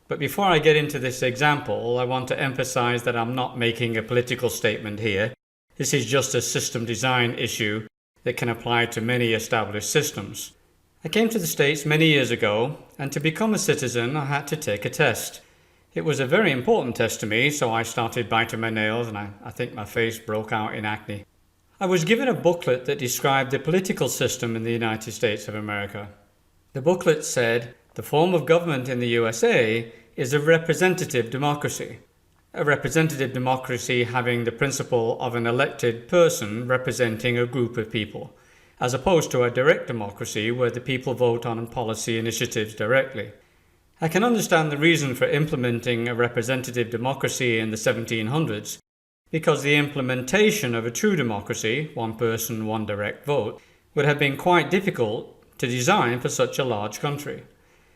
but before I get into this example, I want to emphasize that I'm not making a political statement here. This is just a system design issue that can apply to many established systems. I came to the States many years ago, and to become a citizen I had to take a test. It was a very important test to me, so I started biting my nails and I think my face broke out in acne. I was given a booklet that described the political system in the United States of America. The booklet said, the form of government in the USA is a representative democracy. A representative democracy having the principle of an elected person representing a group of people, as opposed to a direct democracy where the people vote on policy initiatives directly. I can understand the reason for implementing a representative democracy in the 1700s, because the implementation of a true democracy, one person, one direct vote, would have been quite difficult to design for such a large country.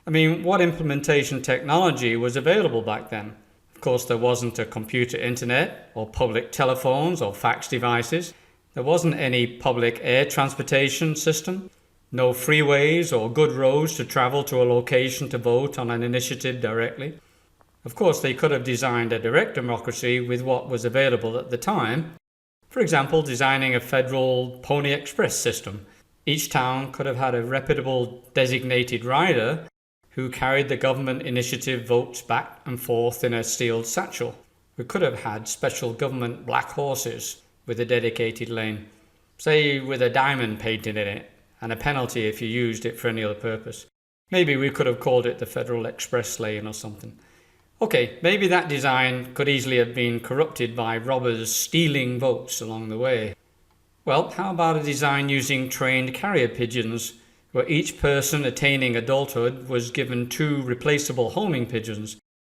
I mean, what implementation technology was available back then? Of Of course, there wasn't a computer internet or public telephones or fax devices. There wasn't any public air transportation system, no freeways or good roads to travel to a location to vote on an initiative directly. Of course, they could have designed a direct democracy with what was available at the time. For example, designing a federal Pony Express system. Each town could have had a reputable designated rider who carried the government initiative votes back and forth in a sealed satchel. We could have had special government black horses with a dedicated lane, say with a diamond painted in it, and a penalty if you used it for any other purpose. Maybe we could have called it the Federal Express Lane or something. Okay, maybe that design could easily have been corrupted by robbers stealing votes along the way. Well, how about a design using trained carrier pigeons, where each person attaining adulthood was given 2 replaceable homing pigeons,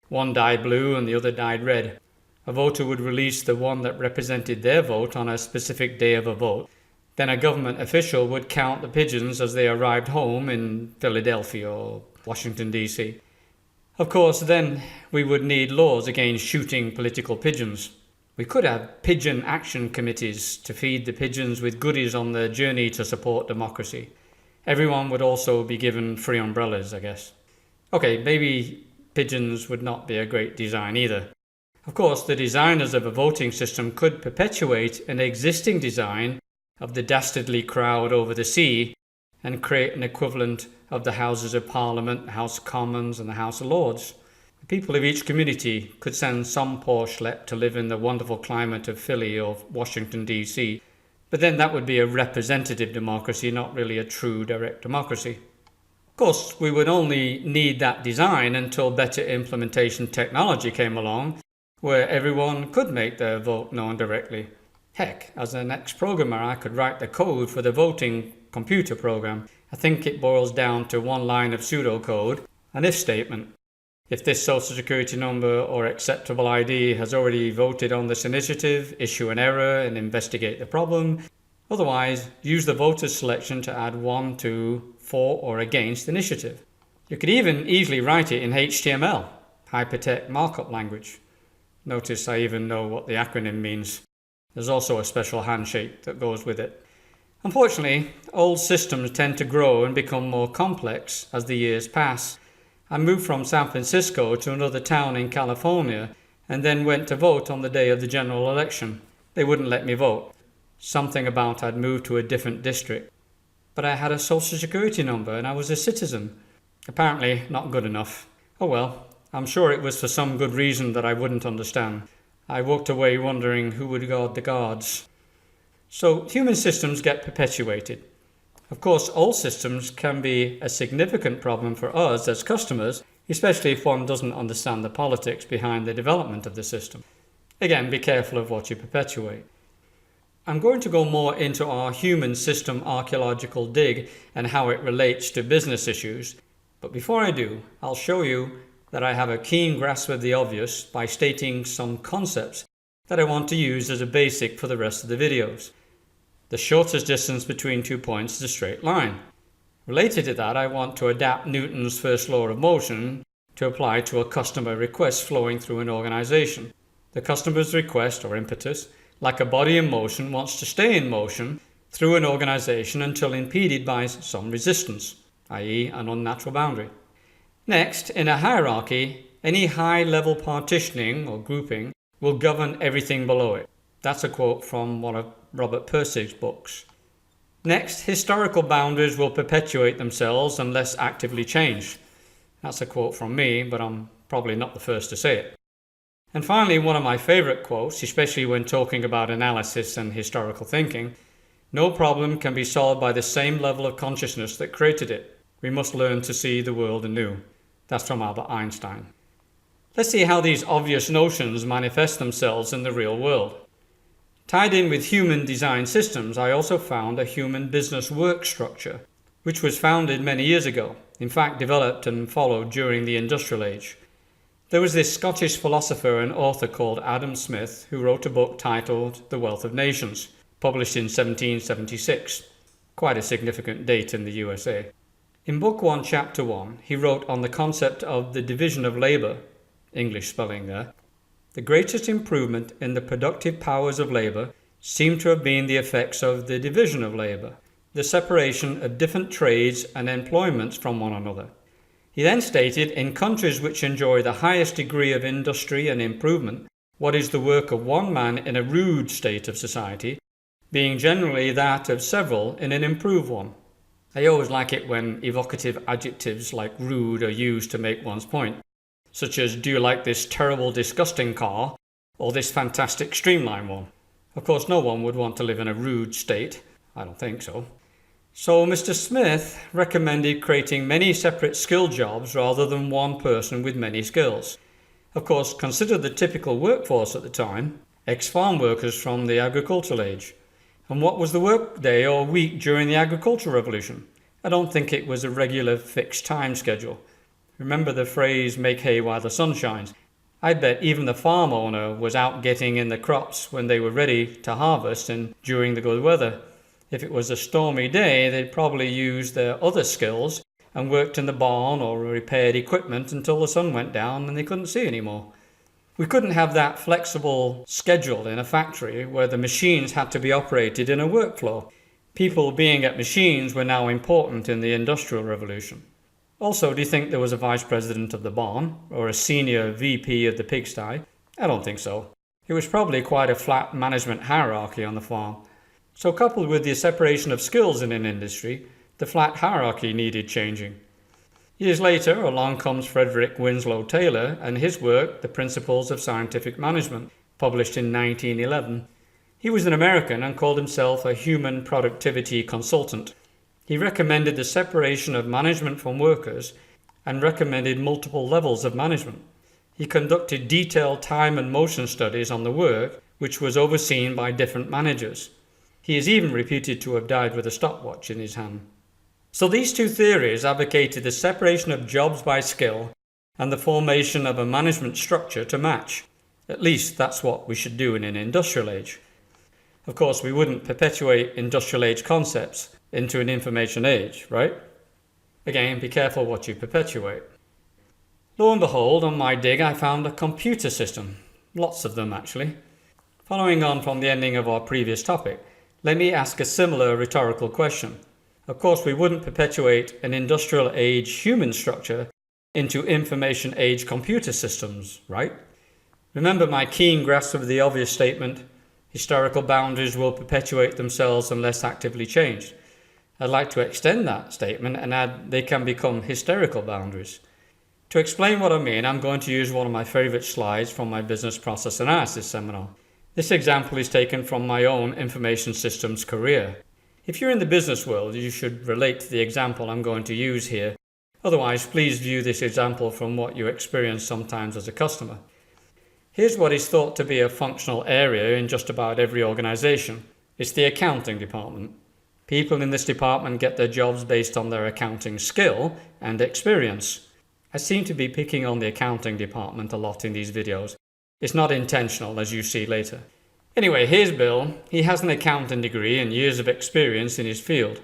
one dyed blue and the other dyed red. A voter would release the one that represented their vote on a specific day of a vote. Then a government official would count the pigeons as they arrived home in Philadelphia or Washington, D.C. Of course, then we would need laws against shooting political pigeons. We could have pigeon action committees to feed the pigeons with goodies on their journey to support democracy. Everyone would also be given free umbrellas, I guess. Okay, maybe pigeons would not be a great design either. Of course, the designers of a voting system could perpetuate an existing design of the dastardly crowd over the sea and create an equivalent of the Houses of Parliament, the House of Commons and the House of Lords. The people of each community could send some poor schlep to live in the wonderful climate of Philly or Washington, D.C., but then that would be a representative democracy, not really a true direct democracy. Of course, we would only need that design until better implementation technology came along, where everyone could make their vote known directly. Heck, as an ex-programmer, I could write the code for the voting computer program. I think it boils down to one line of pseudocode, an if statement. If this social security number or acceptable ID has already voted on this initiative, issue an error and investigate the problem. Otherwise, use the voter's selection to add 1, 2, for or against initiative. You could even easily write it in HTML, hypertext markup language. Notice I even know what the acronym means. There's also a special handshake that goes with it. Unfortunately, old systems tend to grow and become more complex as the years pass. I moved from San Francisco to another town in California and then went to vote on the day of the general election. They wouldn't let me vote. Something about I'd moved to a different district. But I had a social security number and I was a citizen. Apparently not good enough. Oh well, I'm sure it was for some good reason that I wouldn't understand. I walked away wondering who would guard the guards. So human systems get perpetuated. Of course, old systems can be a significant problem for us as customers, especially if one doesn't understand the politics behind the development of the system. Again, be careful of what you perpetuate. I'm going to go more into our human system archaeological dig and how it relates to business issues. But before I do, I'll show you that I have a keen grasp of the obvious by stating some concepts that I want to use as a basic for the rest of the videos. The shortest distance between 2 points is a straight line. Related to that, I want to adapt Newton's first law of motion to apply to a customer request flowing through an organization. The customer's request, or impetus, like a body in motion, wants to stay in motion through an organization until impeded by some resistance, i.e. an unnatural boundary. Next, in a hierarchy, any high-level partitioning or grouping will govern everything below it. That's a quote from one of Robert Pirsig's books. Next, historical boundaries will perpetuate themselves unless actively changed. That's a quote from me, but I'm probably not the first to say it. And finally, one of my favorite quotes, especially when talking about analysis and historical thinking, no problem can be solved by the same level of consciousness that created it. We must learn to see the world anew. That's from Albert Einstein. Let's see how these obvious notions manifest themselves in the real world. Tied in with human design systems, I also found a human business work structure, which was founded many years ago, in fact developed and followed during the Industrial Age. There was this Scottish philosopher and author called Adam Smith who wrote a book titled The Wealth of Nations, published in 1776, quite a significant date in the USA. In Book 1, Chapter 1, he wrote on the concept of the division of labour, English spelling there, The greatest improvement in the productive powers of labour seem to have been the effects of the division of labour, the separation of different trades and employments from one another. He then stated, in countries which enjoy the highest degree of industry and improvement, what is the work of one man in a rude state of society, being generally that of several in an improved one. I always like it when evocative adjectives like rude are used to make one's point, such as, do you like this terrible, disgusting car, or this fantastic streamlined one? Of course, no one would want to live in a rude state. I don't think so. So Mr. Smith recommended creating many separate skill jobs rather than one person with many skills. Of course, consider the typical workforce at the time, ex-farm workers from the agricultural age. And what was the work day or week during the agricultural revolution? I don't think it was a regular fixed time schedule. Remember the phrase, make hay while the sun shines? I bet even the farm owner was out getting in the crops when they were ready to harvest and during the good weather. If it was a stormy day, they'd probably use their other skills and worked in the barn or repaired equipment until the sun went down and they couldn't see anymore. We couldn't have that flexible schedule in a factory where the machines had to be operated in a workflow. People being at machines were now important in the Industrial Revolution. Also, do you think there was a vice president of the barn or a senior VP of the pigsty? I don't think so. It was probably quite a flat management hierarchy on the farm. So coupled with the separation of skills in an industry, the flat hierarchy needed changing. Years later, along comes Frederick Winslow Taylor and his work, The Principles of Scientific Management, published in 1911. He was an American and called himself a human productivity consultant. He recommended the separation of management from workers and recommended multiple levels of management. He conducted detailed time and motion studies on the work, which was overseen by different managers. He is even reputed to have died with a stopwatch in his hand. So these two theories advocated the separation of jobs by skill and the formation of a management structure to match. At least that's what we should do in an industrial age. Of course, we wouldn't perpetuate industrial age concepts into an information age, right? Again, be careful what you perpetuate. Lo and behold, on my dig I found a computer system. Lots of them, actually. Following on from the ending of our previous topic, let me ask a similar rhetorical question. Of course, we wouldn't perpetuate an industrial age human structure into information age computer systems, right? Remember my keen grasp of the obvious statement, historical boundaries will perpetuate themselves unless actively changed. I'd like to extend that statement and add they can become hysterical boundaries. To explain what I mean, I'm going to use one of my favorite slides from my business process analysis seminar. This example is taken from my own information systems career. If you're in the business world, you should relate to the example I'm going to use here. Otherwise, please view this example from what you experience sometimes as a customer. Here's what is thought to be a functional area in just about every organization. It's the accounting department. People in this department get their jobs based on their accounting skill and experience. I seem to be picking on the accounting department a lot in these videos. It's not intentional, as you see later. Anyway, here's Bill. He has an accounting degree and years of experience in his field.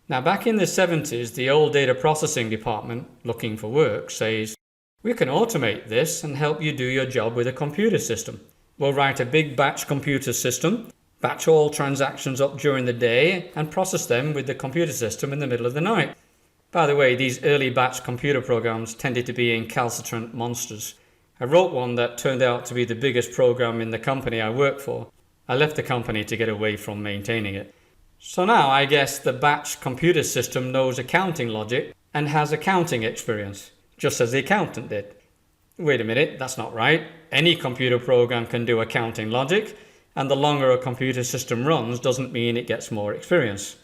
Now, back in the 70s, the old data processing department, looking for work, says, we can automate this and help you do your job with a computer system. We'll write a big batch computer system, batch all transactions up during the day, and process them with the computer system in the middle of the night. By the way, these early batch computer programs tended to be incalcitrant monsters. I wrote one that turned out to be the biggest program in the company I worked for. I left the company to get away from maintaining it. So now I guess the batch computer system knows accounting logic and has accounting experience, just as the accountant did. Wait a minute, that's not right. Any computer program can do accounting logic, and the longer a computer system runs doesn't mean it gets more experience.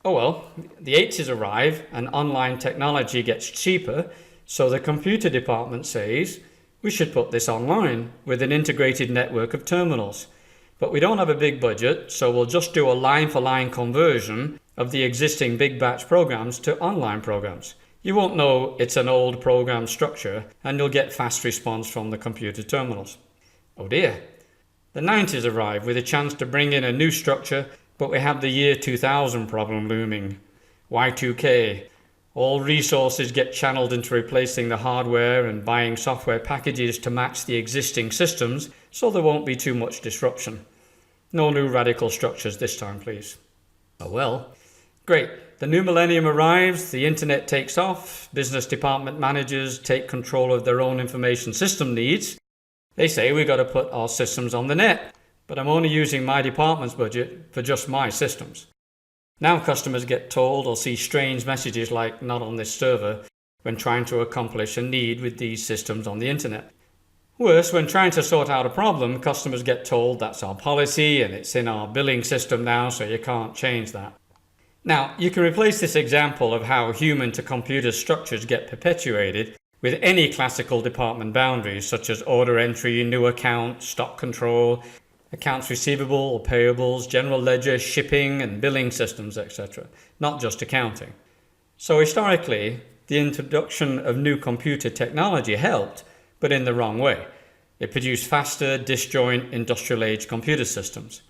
Oh well, the 80s arrive and online technology gets cheaper, so the computer department says, we should put this online with an integrated network of terminals. But we don't have a big budget, so we'll just do a line-for-line conversion of the existing big batch programs to online programs. You won't know it's an old program structure, and you'll get fast response from the computer terminals. Oh dear. The 90s arrive with a chance to bring in a new structure, but we have the year 2000 problem looming. Y2K. All resources get channeled into replacing the hardware and buying software packages to match the existing systems, so there won't be too much disruption. No new radical structures this time, please. Oh well. Great. The new millennium arrives, the internet takes off, business department managers take control of their own information system needs. They say we got to put our systems on the net, but I'm only using my department's budget for just my systems. Now customers get told or see strange messages like "not on this server" when trying to accomplish a need with these systems on the internet. Worse, when trying to sort out a problem, customers get told that's our policy and it's in our billing system now, so you can't change that. Now, you can replace this example of how human-to-computer structures get perpetuated with any classical department boundaries such as order entry, new account, stock control, accounts receivable or payables, general ledger, shipping and billing systems, etc., not just accounting. So historically, the introduction of new computer technology helped, but in the wrong way. It produced faster, disjoint, industrial-age computer systems.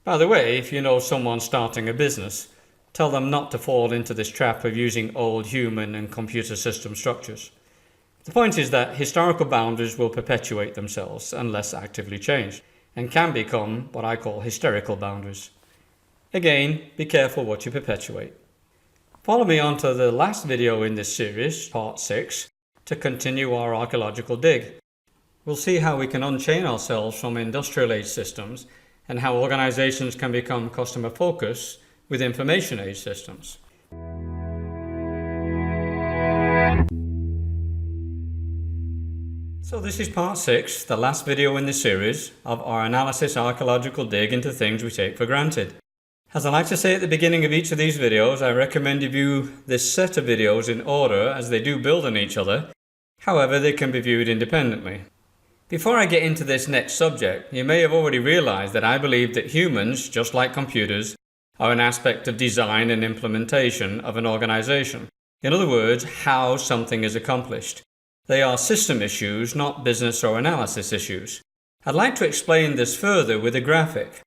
By the way, if you know someone starting a business, tell them not to fall into this trap of using old human and computer system structures. The point is that historical boundaries will perpetuate themselves unless actively changed, and can become what I call hysterical boundaries. Again, be careful what you perpetuate. Follow me on to the last video in this series, part 6, to continue our archaeological dig. We'll see how we can unchain ourselves from industrial age systems and how organizations can become customer focused with information age systems. So this is part 6, the last video in this series of our Analysis Archaeological dig into things we take for granted. As I like to say at the beginning of each of these videos, I recommend you view this set of videos in order as they do build on each other. However, they can be viewed independently. Before I get into this next subject, you may have already realized that I believe that humans, just like computers, are an aspect of design and implementation of an organization. In other words, how something is accomplished. They are system issues, not business or analysis issues. I'd like to explain this further with a graphic.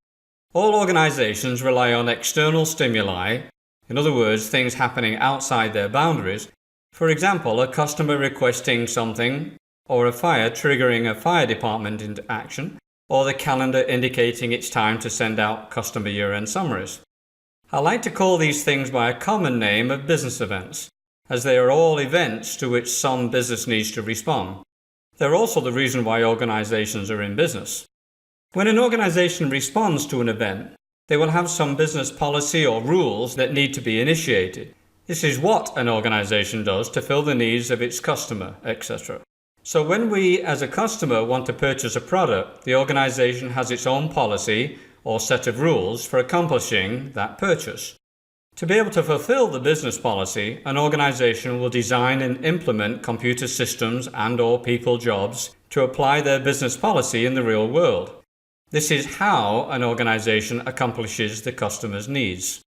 All organizations rely on external stimuli, in other words, things happening outside their boundaries. For example, a customer requesting something, or a fire triggering a fire department into action, or the calendar indicating it's time to send out customer year-end summaries. I like to call these things by a common name of business events, as they are all events to which some business needs to respond. They're also the reason why organizations are in business. When an organization responds to an event, they will have some business policy or rules that need to be initiated. This is what an organization does to fill the needs of its customer, etc. So when we as a customer want to purchase a product, the organization has its own policy or set of rules for accomplishing that purchase. To be able to fulfill the business policy, an organization will design and implement computer systems and/or people jobs to apply their business policy in the real world. This is how an organization accomplishes the customer's needs.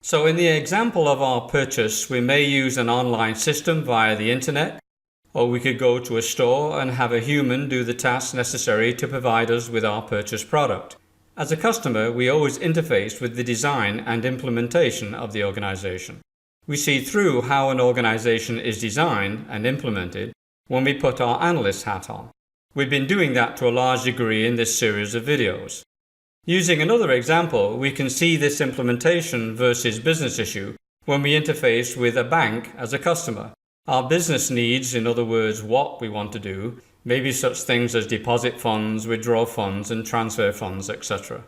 So in the example of our purchase, we may use an online system via the internet, or we could go to a store and have a human do the tasks necessary to provide us with our purchased product. As a customer, we always interface with the design and implementation of the organization. We see through how an organization is designed and implemented when we put our analyst hat on. We've been doing that to a large degree in this series of videos. Using another example, we can see this implementation versus business issue when we interface with a bank as a customer. Our business needs, in other words, what we want to do, maybe such things as deposit funds, withdraw funds, and transfer funds, etc.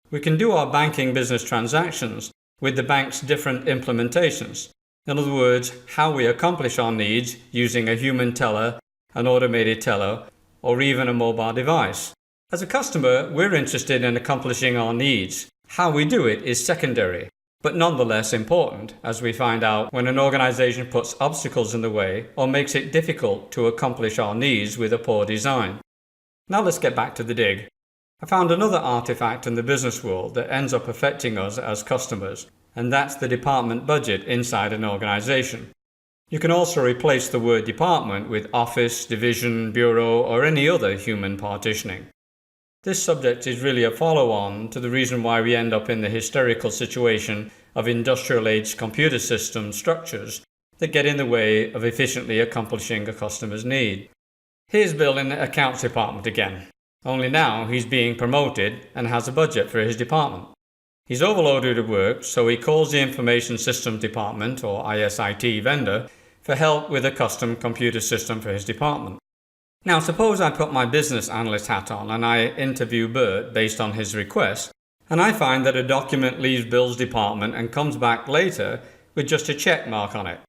We can do our banking business transactions with the bank's different implementations. In other words, how we accomplish our needs using a human teller, an automated teller, or even a mobile device. As a customer, we're interested in accomplishing our needs. How we do it is secondary, but nonetheless important, as we find out when an organization puts obstacles in the way or makes it difficult to accomplish our needs with a poor design. Now let's get back to the dig. I found another artifact in the business world that ends up affecting us as customers, and that's the department budget inside an organization. You can also replace the word department with office, division, bureau, or any other human partitioning. This subject is really a follow-on to the reason why we end up in the hysterical situation of industrial-age computer system structures that get in the way of efficiently accomplishing a customer's need. Here's Bill in the accounts department again, only now he's being promoted and has a budget for his department. He's overloaded with work, so he calls the Information Systems Department, or ISIT vendor, for help with a custom computer system for his department. Now suppose I put my business analyst hat on and I interview Bert based on his request, and I find that a document leaves Bill's department and comes back later with just a check mark on it.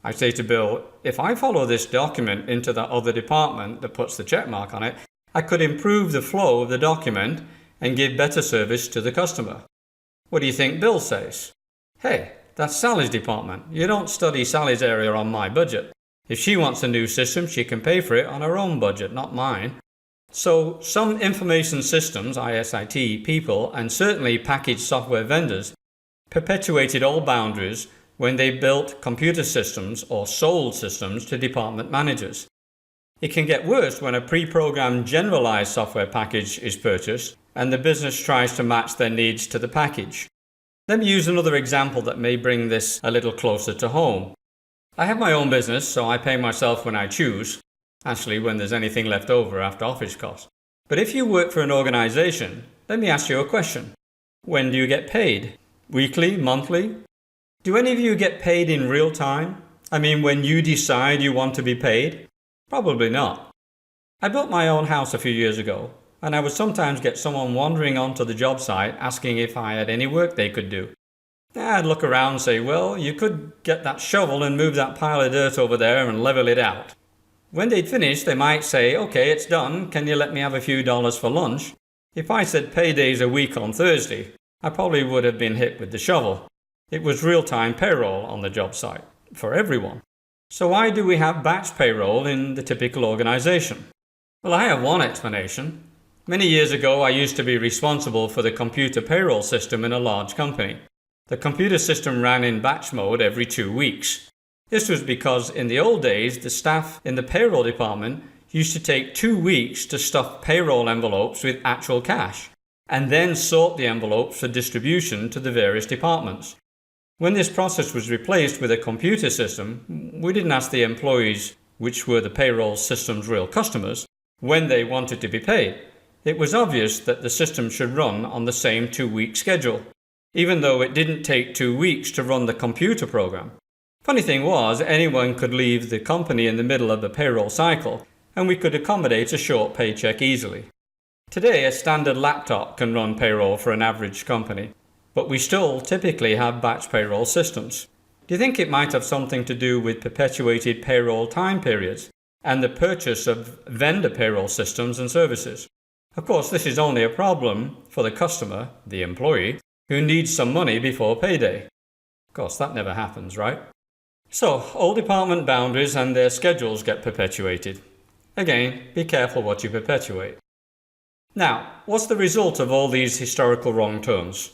I say to Bill, if I follow this document into that other department that puts the check mark on it, I could improve the flow of the document and give better service to the customer. What do you think Bill says? Hey, that's Sally's department. You don't study Sally's area on my budget. If she wants a new system, she can pay for it on her own budget, not mine. So some information systems, ISIT people, and certainly packaged software vendors, perpetuated old boundaries when they built computer systems or sold systems to department managers. It can get worse when a pre-programmed generalized software package is purchased and the business tries to match their needs to the package. Let me use another example that may bring this a little closer to home. I have my own business, so I pay myself when I choose, actually when there's anything left over after office costs. But if you work for an organization, let me ask you a question. When do you get paid? Weekly? Monthly? Do any of you get paid in real time? I mean, when you decide you want to be paid? Probably not. I built my own house a few years ago, and I would sometimes get someone wandering onto the job site asking if I had any work they could do. I'd look around and say, well, you could get that shovel and move that pile of dirt over there and level it out. When they'd finish, they might say, okay, it's done, can you let me have a few dollars for lunch? If I said payday's a week on Thursday, I probably would have been hit with the shovel. It was real-time payroll on the job site, for everyone. So why do we have batch payroll in the typical organization? Well, I have one explanation. Many years ago, I used to be responsible for the computer payroll system in a large company. The computer system ran in batch mode every 2 weeks. This was because in the old days, the staff in the payroll department used to take 2 weeks to stuff payroll envelopes with actual cash, and then sort the envelopes for distribution to the various departments. When this process was replaced with a computer system, we didn't ask the employees, which were the payroll system's real customers, when they wanted to be paid. It was obvious that the system should run on the same 2-week schedule, even though it didn't take 2 weeks to run the computer program. Funny thing was, anyone could leave the company in the middle of the payroll cycle, and we could accommodate a short paycheck easily. Today, a standard laptop can run payroll for an average company, but we still typically have batch payroll systems. Do you think it might have something to do with perpetuated payroll time periods and the purchase of vendor payroll systems and services? Of course, this is only a problem for the customer, the employee, who needs some money before payday. Of course, that never happens, right? So, all department boundaries and their schedules get perpetuated. Again, be careful what you perpetuate. Now, what's the result of all these historical wrong turns?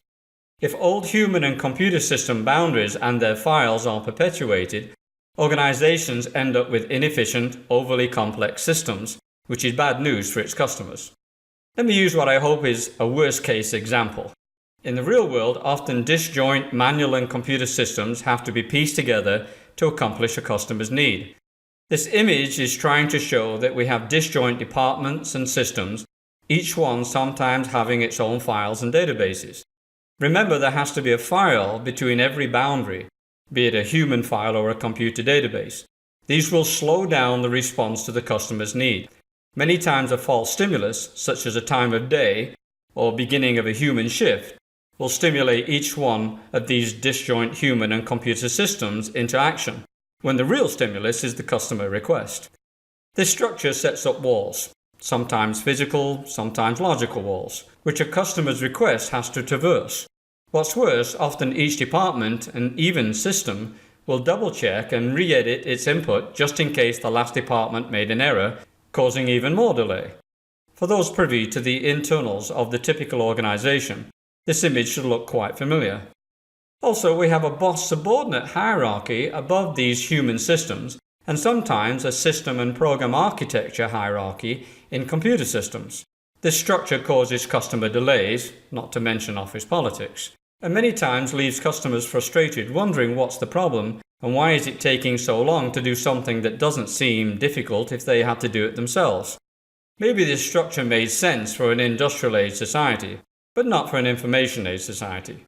If old human and computer system boundaries and their files are perpetuated, organizations end up with inefficient, overly complex systems, which is bad news for its customers. Let me use what I hope is a worst-case example. In the real world, often disjoint manual and computer systems have to be pieced together to accomplish a customer's need. This image is trying to show that we have disjoint departments and systems, each one sometimes having its own files and databases. Remember, there has to be a file between every boundary, be it a human file or a computer database. These will slow down the response to the customer's need. Many times a false stimulus, such as a time of day or beginning of a human shift, will stimulate each one of these disjoint human and computer systems into action, when the real stimulus is the customer request. This structure sets up walls, sometimes physical, sometimes logical walls, which a customer's request has to traverse. What's worse, often each department and even system will double-check and re-edit its input just in case the last department made an error, causing even more delay. For those privy to the internals of the typical organization, this image should look quite familiar. Also, we have a boss-subordinate hierarchy above these human systems, and sometimes a system and program architecture hierarchy in computer systems. This structure causes customer delays, not to mention office politics, and many times leaves customers frustrated, wondering what's the problem And why is it taking so long to do something that doesn't seem difficult if they had to do it themselves? Maybe this structure made sense for an industrial age society, but not for an information age society.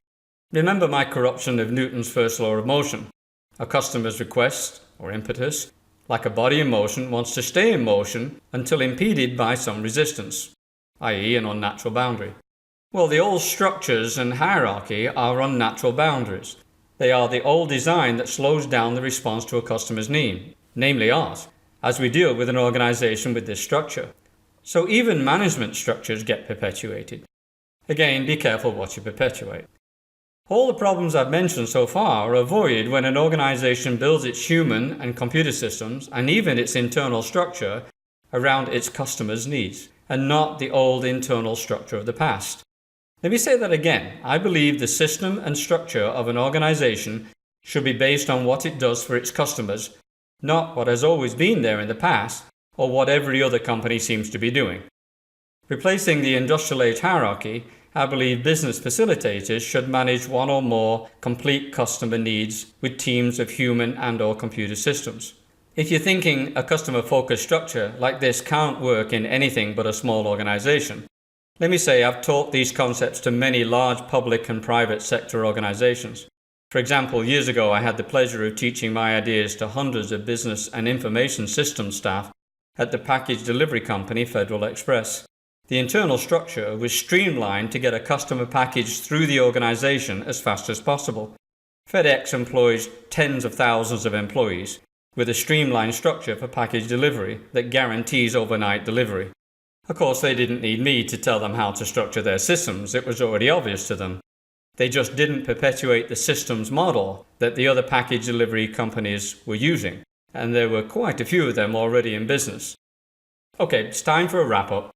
Remember my corruption of Newton's first law of motion. A customer's request, or impetus, like a body in motion, wants to stay in motion until impeded by some resistance, i.e. an unnatural boundary. Well, the old structures and hierarchy are unnatural boundaries. They are the old design that slows down the response to a customer's need, namely ours, as we deal with an organization with this structure. So even management structures get perpetuated. Again, be careful what you perpetuate. All the problems I've mentioned so far are avoided when an organization builds its human and computer systems, and even its internal structure, around its customers' needs, and not the old internal structure of the past. Let me say that again. I believe the system and structure of an organization should be based on what it does for its customers, not what has always been there in the past, or what every other company seems to be doing. Replacing the industrial age hierarchy, I believe business facilitators should manage one or more complete customer needs with teams of human and/or computer systems. If you're thinking a customer-focused structure like this can't work in anything but a small organization, let me say I've taught these concepts to many large public and private sector organizations. For example, years ago I had the pleasure of teaching my ideas to hundreds of business and information systems staff at the package delivery company Federal Express. The internal structure was streamlined to get a customer package through the organization as fast as possible. FedEx employs tens of thousands of employees with a streamlined structure for package delivery that guarantees overnight delivery. Of course, they didn't need me to tell them how to structure their systems. It was already obvious to them. They just didn't perpetuate the systems model that the other package delivery companies were using, and there were quite a few of them already in business. Okay, it's time for a wrap-up.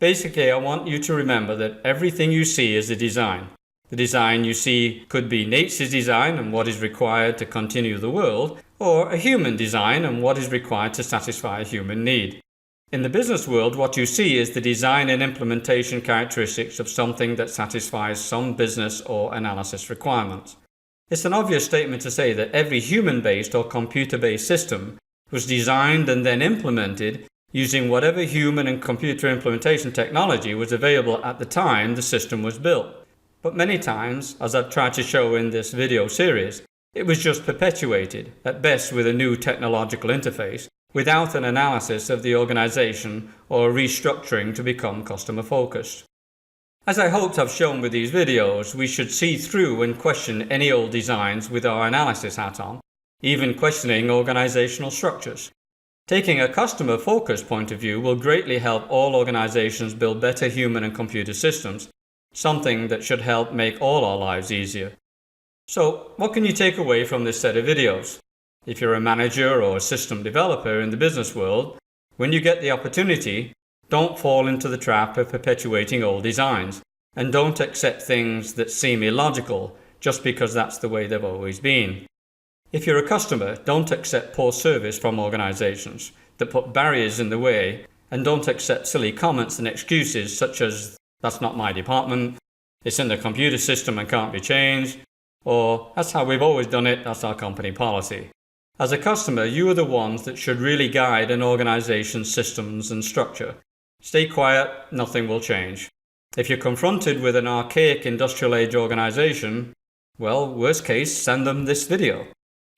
Basically, I want you to remember that everything you see is a design. The design you see could be nature's design and what is required to continue the world, or a human design and what is required to satisfy a human need. In the business world, what you see is the design and implementation characteristics of something that satisfies some business or analysis requirements. It's an obvious statement to say that every human-based or computer-based system was designed and then implemented using whatever human and computer implementation technology was available at the time the system was built. But many times, as I've tried to show in this video series, it was just perpetuated, at best with a new technological interface, without an analysis of the organization or a restructuring to become customer-focused. As I hoped I've shown with these videos, we should see through and question any old designs with our analysis hat on, even questioning organizational structures. Taking a customer-focused point of view will greatly help all organizations build better human and computer systems, something that should help make all our lives easier. So, what can you take away from this set of videos? If you're a manager or a system developer in the business world, when you get the opportunity, don't fall into the trap of perpetuating old designs, and don't accept things that seem illogical just because that's the way they've always been. If you're a customer, don't accept poor service from organizations that put barriers in the way, and don't accept silly comments and excuses such as, "That's not my department," "It's in the computer system and can't be changed," or "That's how we've always done it, that's our company policy." As a customer, you are the ones that should really guide an organization's systems and structure. Stay quiet, nothing will change. If you're confronted with an archaic industrial age organization, well, worst case, send them this video.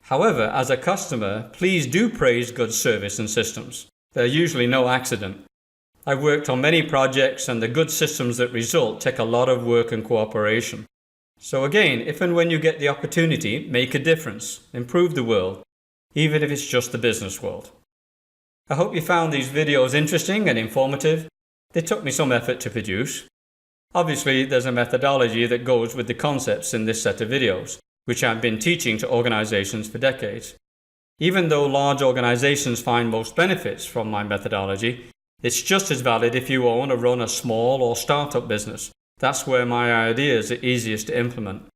However, as a customer, please do praise good service and systems. They're usually no accident. I've worked on many projects, and the good systems that result take a lot of work and cooperation. So again, if and when you get the opportunity, make a difference, improve the world, even if it's just the business world. I hope you found these videos interesting and informative. They took me some effort to produce. Obviously, there's a methodology that goes with the concepts in this set of videos, which I've been teaching to organizations for decades. Even though large organizations find most benefits from my methodology, it's just as valid if you own or run a small or startup business. That's where my ideas are easiest to implement.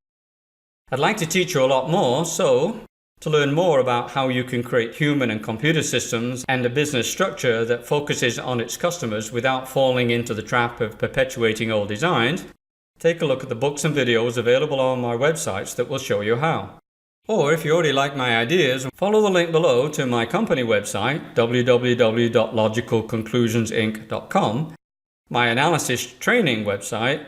I'd like to teach you a lot more, so to learn more about how you can create human and computer systems and a business structure that focuses on its customers without falling into the trap of perpetuating old designs, take a look at the books and videos available on my websites that will show you how. Or if you already like my ideas, follow the link below to my company website, www.logicalconclusionsinc.com, my analysis training website,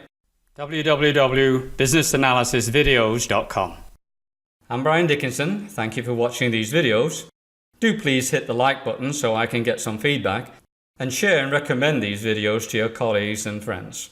www.businessanalysisvideos.com. I'm Brian Dickinson. Thank you for watching these videos. Do please hit the like button so I can get some feedback, and share and recommend these videos to your colleagues and friends.